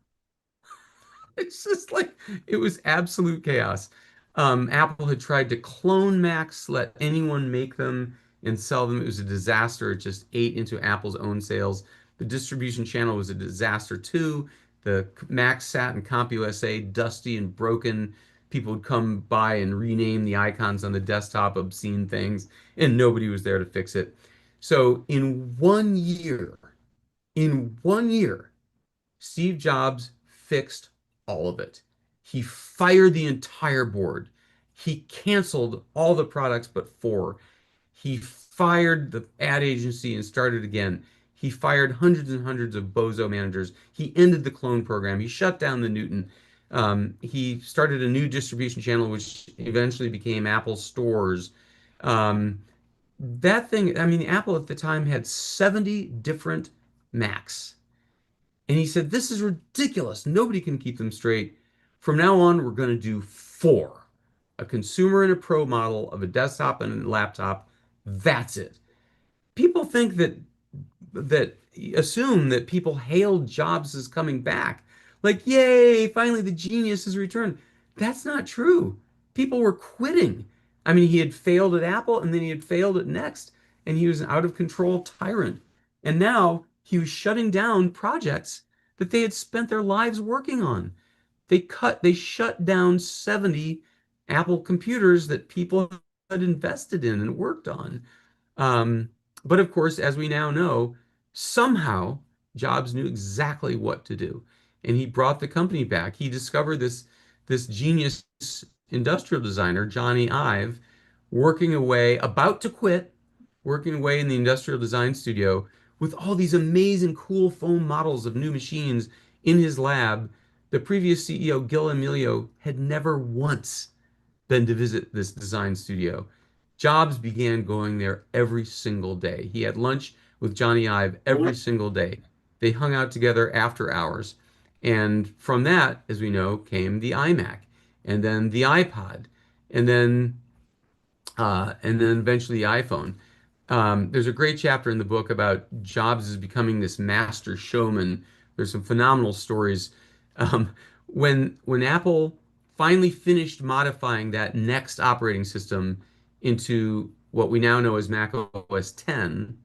Speaker 1: It's just like it was absolute chaos. Apple had tried to clone Macs, let anyone make them and sell them. It was a disaster. It just ate into Apple's own sales. The distribution channel was a disaster too. The Mac sat in CompUSA, dusty and broken. People would come by and rename the icons on the desktop, obscene things, and nobody was there to fix it. So in 1 year, Steve Jobs fixed all of it. He fired the entire board. He canceled all the products but 4. He fired the ad agency and started again. He fired hundreds and hundreds of bozo managers. He ended the clone program. He shut down the Newton. He started a new distribution channel, which eventually became Apple Stores. Um, that thing, I mean, Apple at the time had 70 different Macs. And he said, "This is ridiculous. Nobody can keep them straight. From now on, we're going to do 4, a consumer and a pro model of a desktop and a laptop. That's it. People think that assume that people hailed Jobs as coming back. Like, yay, finally the genius has returned. That's not true. People were quitting. I mean, he had failed at Apple and then he had failed at Next, and he was an out of control tyrant. And now he was shutting down projects that they had spent their lives working on. They shut down 70 Apple computers that people had invested in and worked on. Um, but of course, as we now know, somehow Jobs knew exactly what to do, and he brought the company back. He discovered this genius industrial designer, Johnny Ive, working away, about to quit, working away in the industrial design studio with all these amazing, cool foam models of new machines in his lab. The previous CEO, Gil Amelio, had never once than to visit this design studio. Jobs began going there every single day. He had lunch with Johnny Ive every single day. They hung out together after hours. And from that, as we know, came the iMac, and then the iPod, and then eventually the iPhone. There's a great chapter in the book about Jobs as becoming this master showman. There's some phenomenal stories. Um, when Apple finally finished modifying that next operating system into what we now know as Mac OS 10,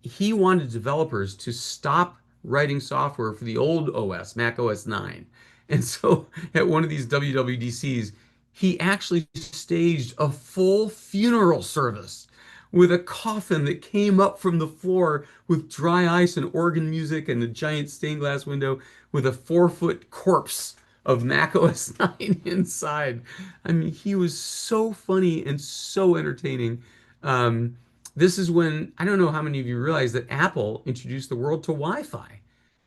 Speaker 1: he wanted developers to stop writing software for the old OS, Mac OS 9. And so at one of these WWDCs, he actually staged a full funeral service with a coffin that came up from the floor with dry ice and organ music and a giant stained glass window with a 4-foot corpse of Mac OS 9 inside. I mean, he was so funny and so entertaining. Um, this is when, I don't know how many of you realize that Apple introduced the world to Wi-Fi.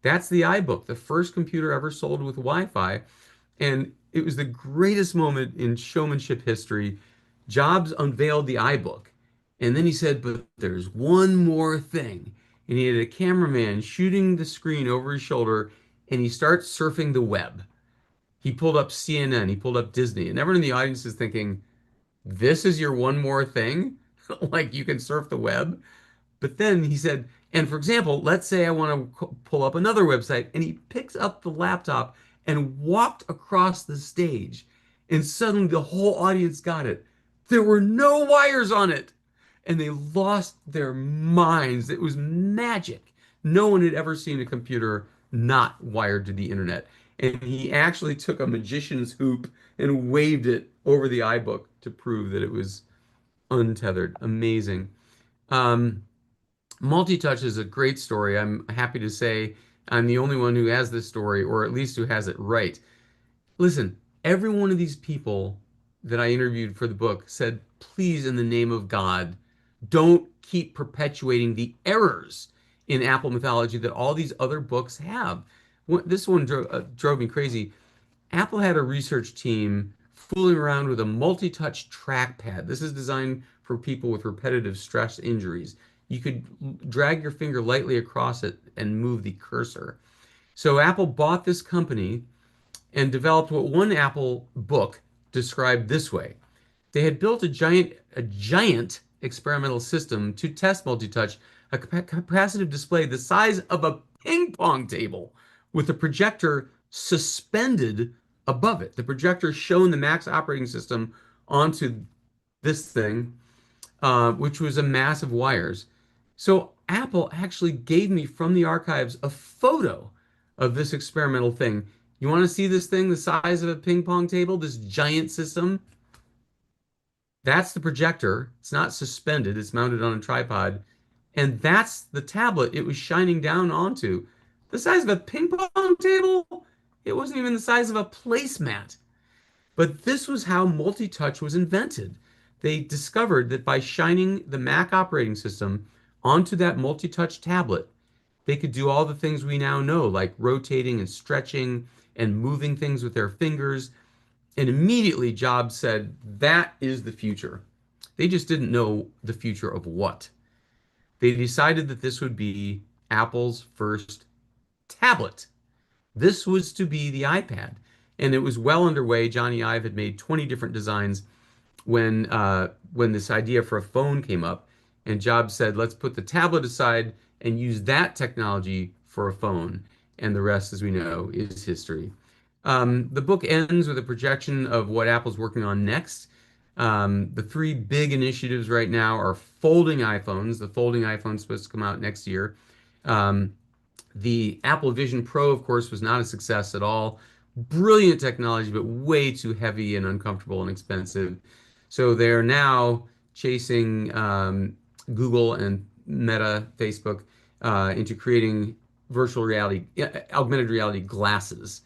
Speaker 1: That's the iBook, the first computer ever sold with Wi-Fi. And it was the greatest moment in showmanship history. Jobs unveiled the iBook. And then he said, but there's one more thing. And he had a cameraman shooting the screen over his shoulder, and he starts surfing the web. He pulled up CNN, he pulled up Disney, and everyone in the audience is thinking, this is your one more thing? Like you can surf the web? But then he said, and for example, let's say I want to pull up another website, and he picks up the laptop and walked across the stage, and suddenly the whole audience got it. There were no wires on it, and they lost their minds. It was magic. No one had ever seen a computer not wired to the internet. And he actually took a magician's hoop and waved it over the iBook to prove that it was untethered. Amazing. Um, Multi-touch is a great story. I'm happy to say I'm the only one who has this story, or at least who has it right. Listen, every one of these people that I interviewed for the book said, please, in the name of God, don't keep perpetuating the errors in Apple mythology that all these other books have. This one drove me crazy. Apple had a research team fooling around with a multi-touch trackpad. This is designed for people with repetitive stress injuries. You could drag your finger lightly across it and move the cursor. So Apple bought this company and developed what one Apple book described this way. They had built a giant experimental system to test multi-touch, a capacitive display the size of a ping pong table with a projector suspended above it. The projector shone the Mac's operating system onto this thing, which was a mass of wires. So Apple actually gave me from the archives a photo of this experimental thing. You want to see this thing the size of a ping pong table, this giant system? That's the projector. It's not suspended, it's mounted on a tripod. And that's the tablet it was shining down onto. The size of a ping pong table? It wasn't even the size of a placemat. But this was how multi-touch was invented. They discovered that by shining the Mac operating system onto that multi-touch tablet, they could do all the things we now know, like rotating and stretching and moving things with their fingers. And immediately Jobs said, that is the future. They just didn't know the future of what. They decided that this would be Apple's first tablet. This was to be the iPad. And it was well underway. Johnny Ive had made 20 different designs. when this idea for a phone came up, and Jobs said, "Let's put the tablet aside and use that technology for a phone." And the rest, as we know, is history. The book ends with a projection of what Apple's working on next. The three big initiatives right now are folding iPhones. The folding iPhone is supposed to come out next year. Um, the Apple Vision Pro, of course, was not a success at all. Brilliant technology, but way too heavy and uncomfortable and expensive. So they're now chasing Google and Meta, Facebook, into creating virtual reality, augmented reality glasses,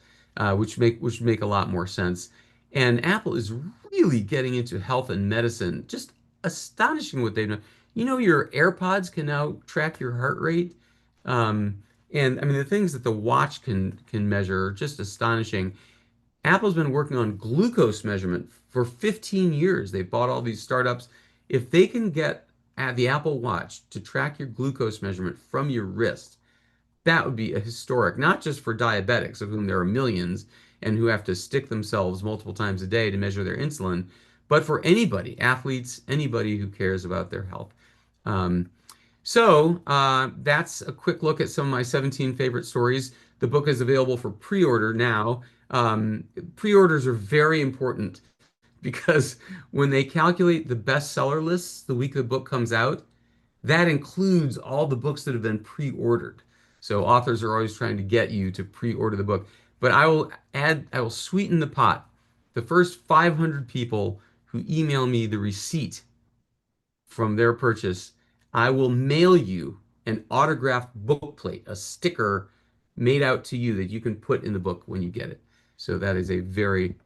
Speaker 1: which make a lot more sense. And Apple is really getting into health and medicine. Just astonishing what they've done. You know, your AirPods can now track your heart rate. Um, and I mean, the things that the watch can measure are just astonishing. Apple's been working on glucose measurement for 15 years. They bought all these startups. If they can get at the Apple Watch to track your glucose measurement from your wrist, that would be a historic, not just for diabetics, of whom there are millions and who have to stick themselves multiple times a day to measure their insulin, but for anybody, athletes, anybody who cares about their health. Um, that's a quick look at some of my 17 favorite stories. The book is available for pre-order now. Um, Pre-orders are very important because when they calculate the bestseller lists the week the book comes out, that includes all the books that have been pre-ordered. So authors are always trying to get you to pre-order the book. But I will sweeten the pot. The first 500 people who email me the receipt from their purchase, I will mail you an autographed book plate, a sticker made out to you that you can put in the book when you get it. So that is a very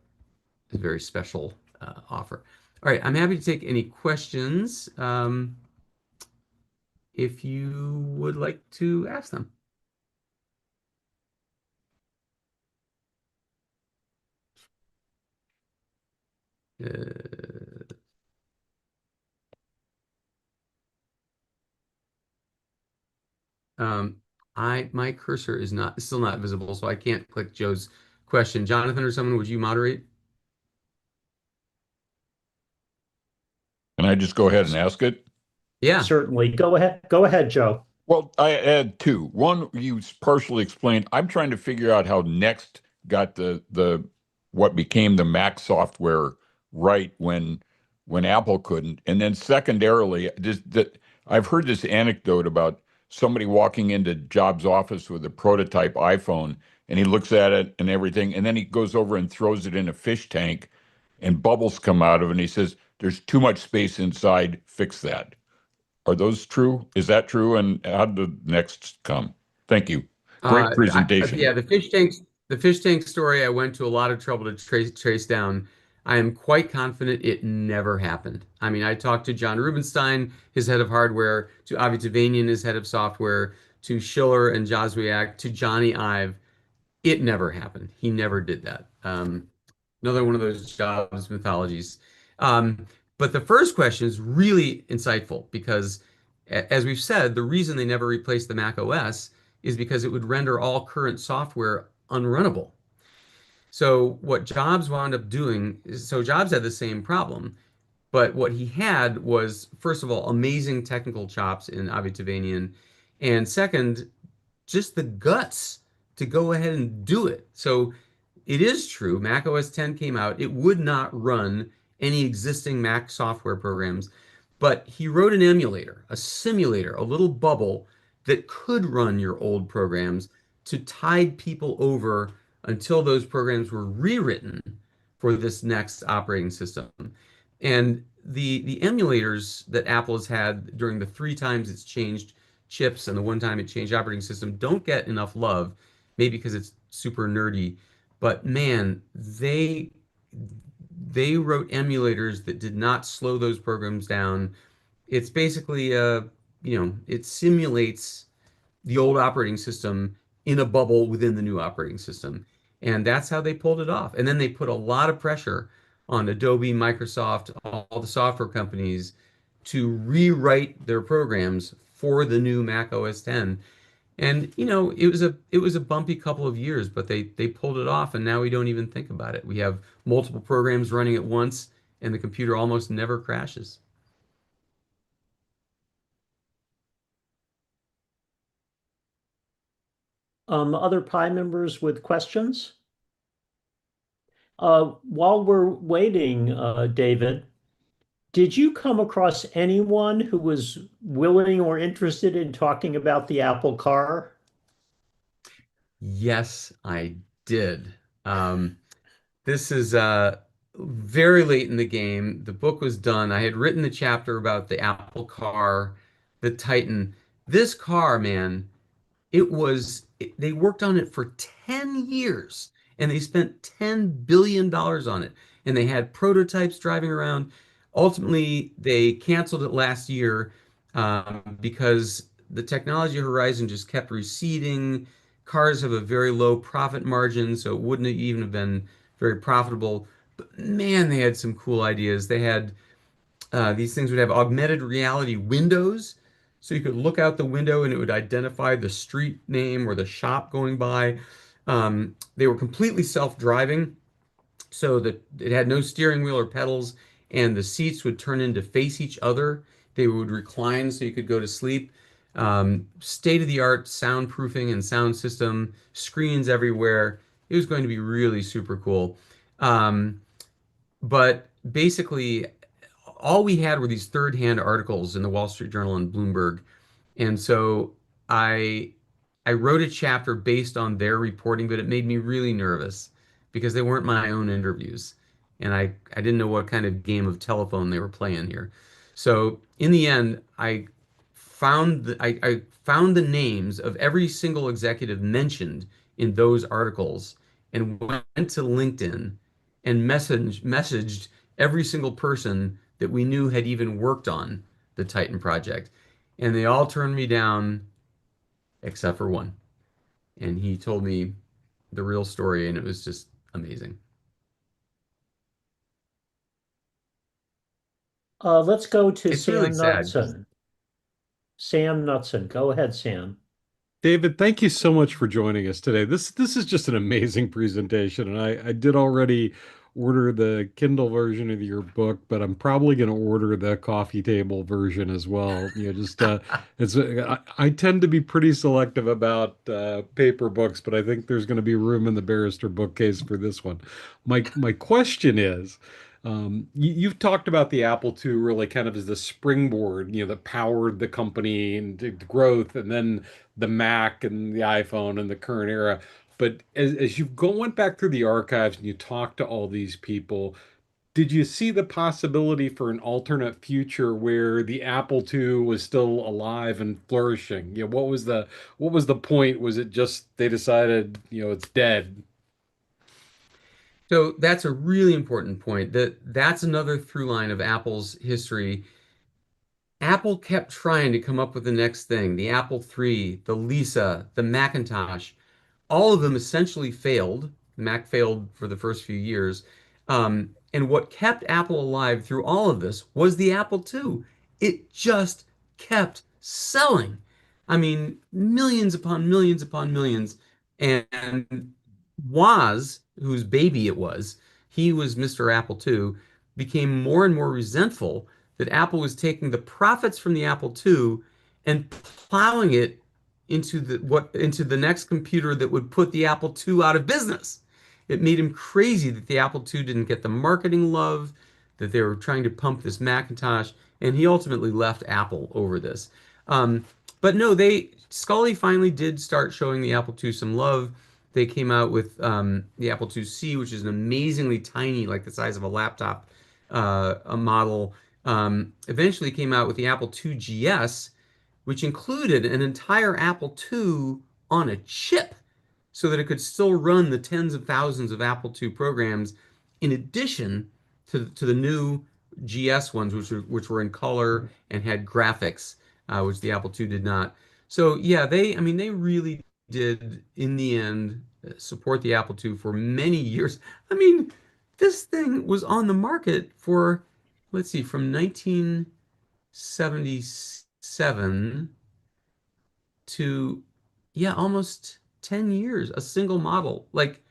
Speaker 1: special offer. All right, I'm happy to take any questions if you would like to ask them. Uh, um, my cursor is not still not visible, so I can't click Joe's question. Jonathan or someone, would you moderate?
Speaker 3: Can I just go ahead and ask it?
Speaker 1: Yeah.
Speaker 2: Certainly. Go ahead. Go ahead, Joe.
Speaker 3: Well, I had two. One you partially explained. I'm trying to figure out how Next got the what became the Mac software right when Apple couldn't. And then secondarily, just that I've heard this anecdote about somebody walking into Jobs' office with a prototype iPhone and he looks at it and everything, and then he goes over and throws it in a fish tank and bubbles come out of it and he says, "There's too much space inside, fix that." Are those true? Is that true? And how did the next come? Thank you. Great
Speaker 1: Yeah,
Speaker 3: presentation.
Speaker 1: the fish tank story, I went to a lot of trouble to trace down. I am quite confident it never happened. I mean, I talked to John Rubinstein, his head of hardware, to Avi Tevanian, his head of software, to Schiller and Joswiak, to Johnny Ive. It never happened. He never did that. Another one of those Jobs mythologies. Um, but the first question is really insightful because, as we've said, the reason they never replaced the Mac OS is because it would render all current software unrunnable. So what Jobs wound up doing is, so Jobs had the same problem, but what he had was, first of all, amazing technical chops in Avi Tevanian, and second, just the guts to go ahead and do it. So it is true, Mac OS 10 came out, it would not run any existing Mac software programs, but he wrote an emulator, a simulator, a little bubble that could run your old programs to tide people over until those programs were rewritten for this next operating system. And the emulators that Apple has had during the three times it's changed chips and the one time it changed operating system don't get enough love, maybe because it's super nerdy, but man, they wrote emulators that did not slow those programs down. It's basically it simulates the old operating system in a bubble within the new operating system. And that's how they pulled it off. And then they put a lot of pressure on Adobe, Microsoft, all the software companies to rewrite their programs for the new Mac OS 10. And it was a bumpy couple of years, but they pulled it off and now we don't even think about it. We have multiple programs running at once and the computer almost never crashes.
Speaker 2: Other Pi members with questions? While we're waiting, David, did you come across anyone who was willing or interested in talking about the Apple car?
Speaker 1: Yes, I did. Um, this is very late in the game. The book was done. I had written the chapter about the Apple car, the Titan. This car, man, they worked on it for 10 years and they spent $10 billion on it. And they had prototypes driving around. Ultimately, they canceled it last year because the technology horizon just kept receding. Cars have a very low profit margin, so it wouldn't even have been very profitable. But man, they had some cool ideas. They had these things would have augmented reality windows, so you could look out the window and it would identify the street name or the shop going by. They were completely self-driving, so that it had no steering wheel or pedals, and the seats would turn in to face each other. They would recline so you could go to sleep. State-of-the-art soundproofing and sound system, screens everywhere. It was going to be really super cool. Um, but basically, all we had were these third-hand articles in the Wall Street Journal and Bloomberg. And so I I wrote a chapter based on their reporting, but it made me really nervous because they weren't my own interviews. And I didn't know what kind of game of telephone they were playing here. So in the end, I found the names of every single executive mentioned in those articles and went to LinkedIn and messaged every single person that we knew had even worked on the Titan project. And they all turned me down except for one. And he told me the real story, and it was just amazing.
Speaker 2: Let's go to
Speaker 1: It's really
Speaker 2: Sam
Speaker 1: sad because
Speaker 2: Knutson. Sam Knutson, go ahead, Sam.
Speaker 4: David, thank you so much for joining us today. This is just an amazing presentation, and I did already order the Kindle version of your book, but I'm probably going to order the coffee table version as well. Just I tend to be pretty selective about paper books, but I think there's going to be room in the barrister bookcase for this one. My question is. You've talked about the Apple II really kind of as the springboard, that powered the company into growth, and then the Mac and the iPhone and the current era. But as you went back through the archives and you talked to all these people, did you see the possibility for an alternate future where the Apple II was still alive and flourishing? What was the point? Was it just they decided, it's dead?
Speaker 1: so that's a really important point. That's another through line of Apple's history. Apple kept trying to come up with the next thing, the Apple III, the Lisa, the Macintosh. All of them essentially failed. Mac failed for the first few years. And what kept Apple alive through all of this was the Apple II. It just kept selling. I mean, millions upon millions upon millions. And Woz, whose baby it was, he was Mr. Apple II, became more and more resentful that Apple was taking the profits from the Apple II and plowing it into the next computer that would put the Apple II out of business. It made him crazy that the Apple II didn't get the marketing love, that they were trying to pump this Macintosh, and he ultimately left Apple over this. Um, but no, they Scully finally did start showing the Apple II some love. They came out with the Apple IIc, which is an amazingly tiny, like the size of a laptop, a model. Eventually came out with the Apple II GS, which included an entire Apple II on a chip so that it could still run the tens of thousands of Apple II programs in addition to the new GS ones, which were in color and had graphics, which the Apple II did not. So yeah, I mean, they really did in the end support the Apple II for many years. I mean, this thing was on the market for, let's see, from 1977 to, yeah, almost 10 years, a single model, like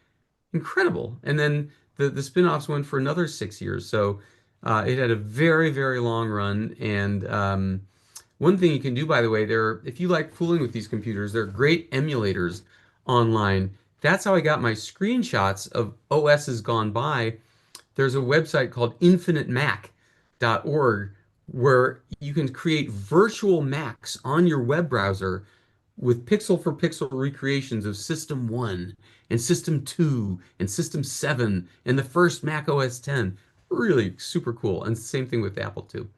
Speaker 1: incredible. And then the spin-offs went for another 6 years. So It had a very, very long run, and one thing you can do, by the way, if you like fooling with these computers, they're great emulators online. That's how I got my screenshots of OSs gone by. There's a website called infinitemac.org where you can create virtual Macs on your web browser with pixel for pixel recreations of System 1 and System 2 and System 7 and the first Mac OS 10. Really super cool. And same thing with Apple too.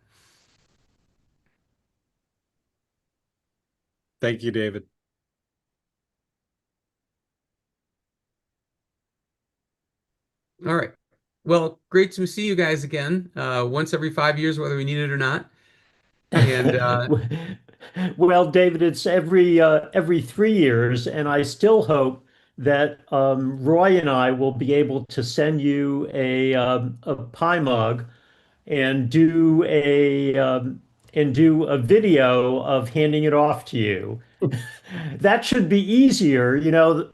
Speaker 4: Thank you, David.
Speaker 1: All right. Well, great to see you guys again, once every 5 years, whether we need it or not. And
Speaker 2: Well, David, it's every 3 years, and I still hope that Roy and I will be able to send you a pie mug and do a video of handing it off to you. That should be easier.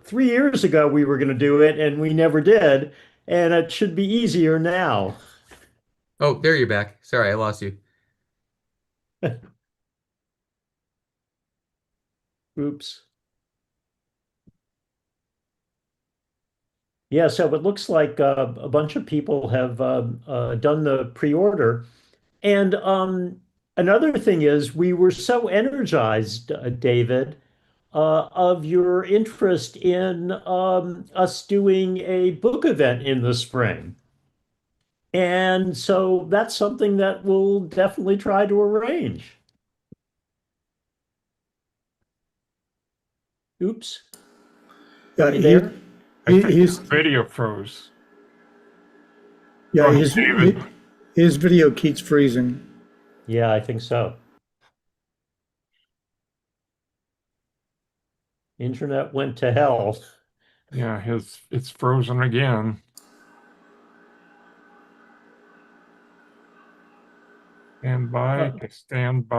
Speaker 2: 3 years ago we were going to do it and we never did, and it should be easier now.
Speaker 1: oh, there you're back. Sorry, I lost you.
Speaker 2: Oops. Yeah, so it looks like a bunch of people have done the pre-order. And another thing is, we were so energized, David, of your interest in us doing a book event in the spring. And so that's something that we'll definitely try to arrange. Oops,
Speaker 5: Yeah,
Speaker 2: are you there?
Speaker 6: I think
Speaker 5: his
Speaker 6: the video froze.
Speaker 5: yeah
Speaker 6: Oh,
Speaker 5: his
Speaker 6: David.
Speaker 5: his video keeps freezing.
Speaker 2: Yeah, I think so. Internet went to hell.
Speaker 6: Yeah, it's frozen again. Stand by, stand by.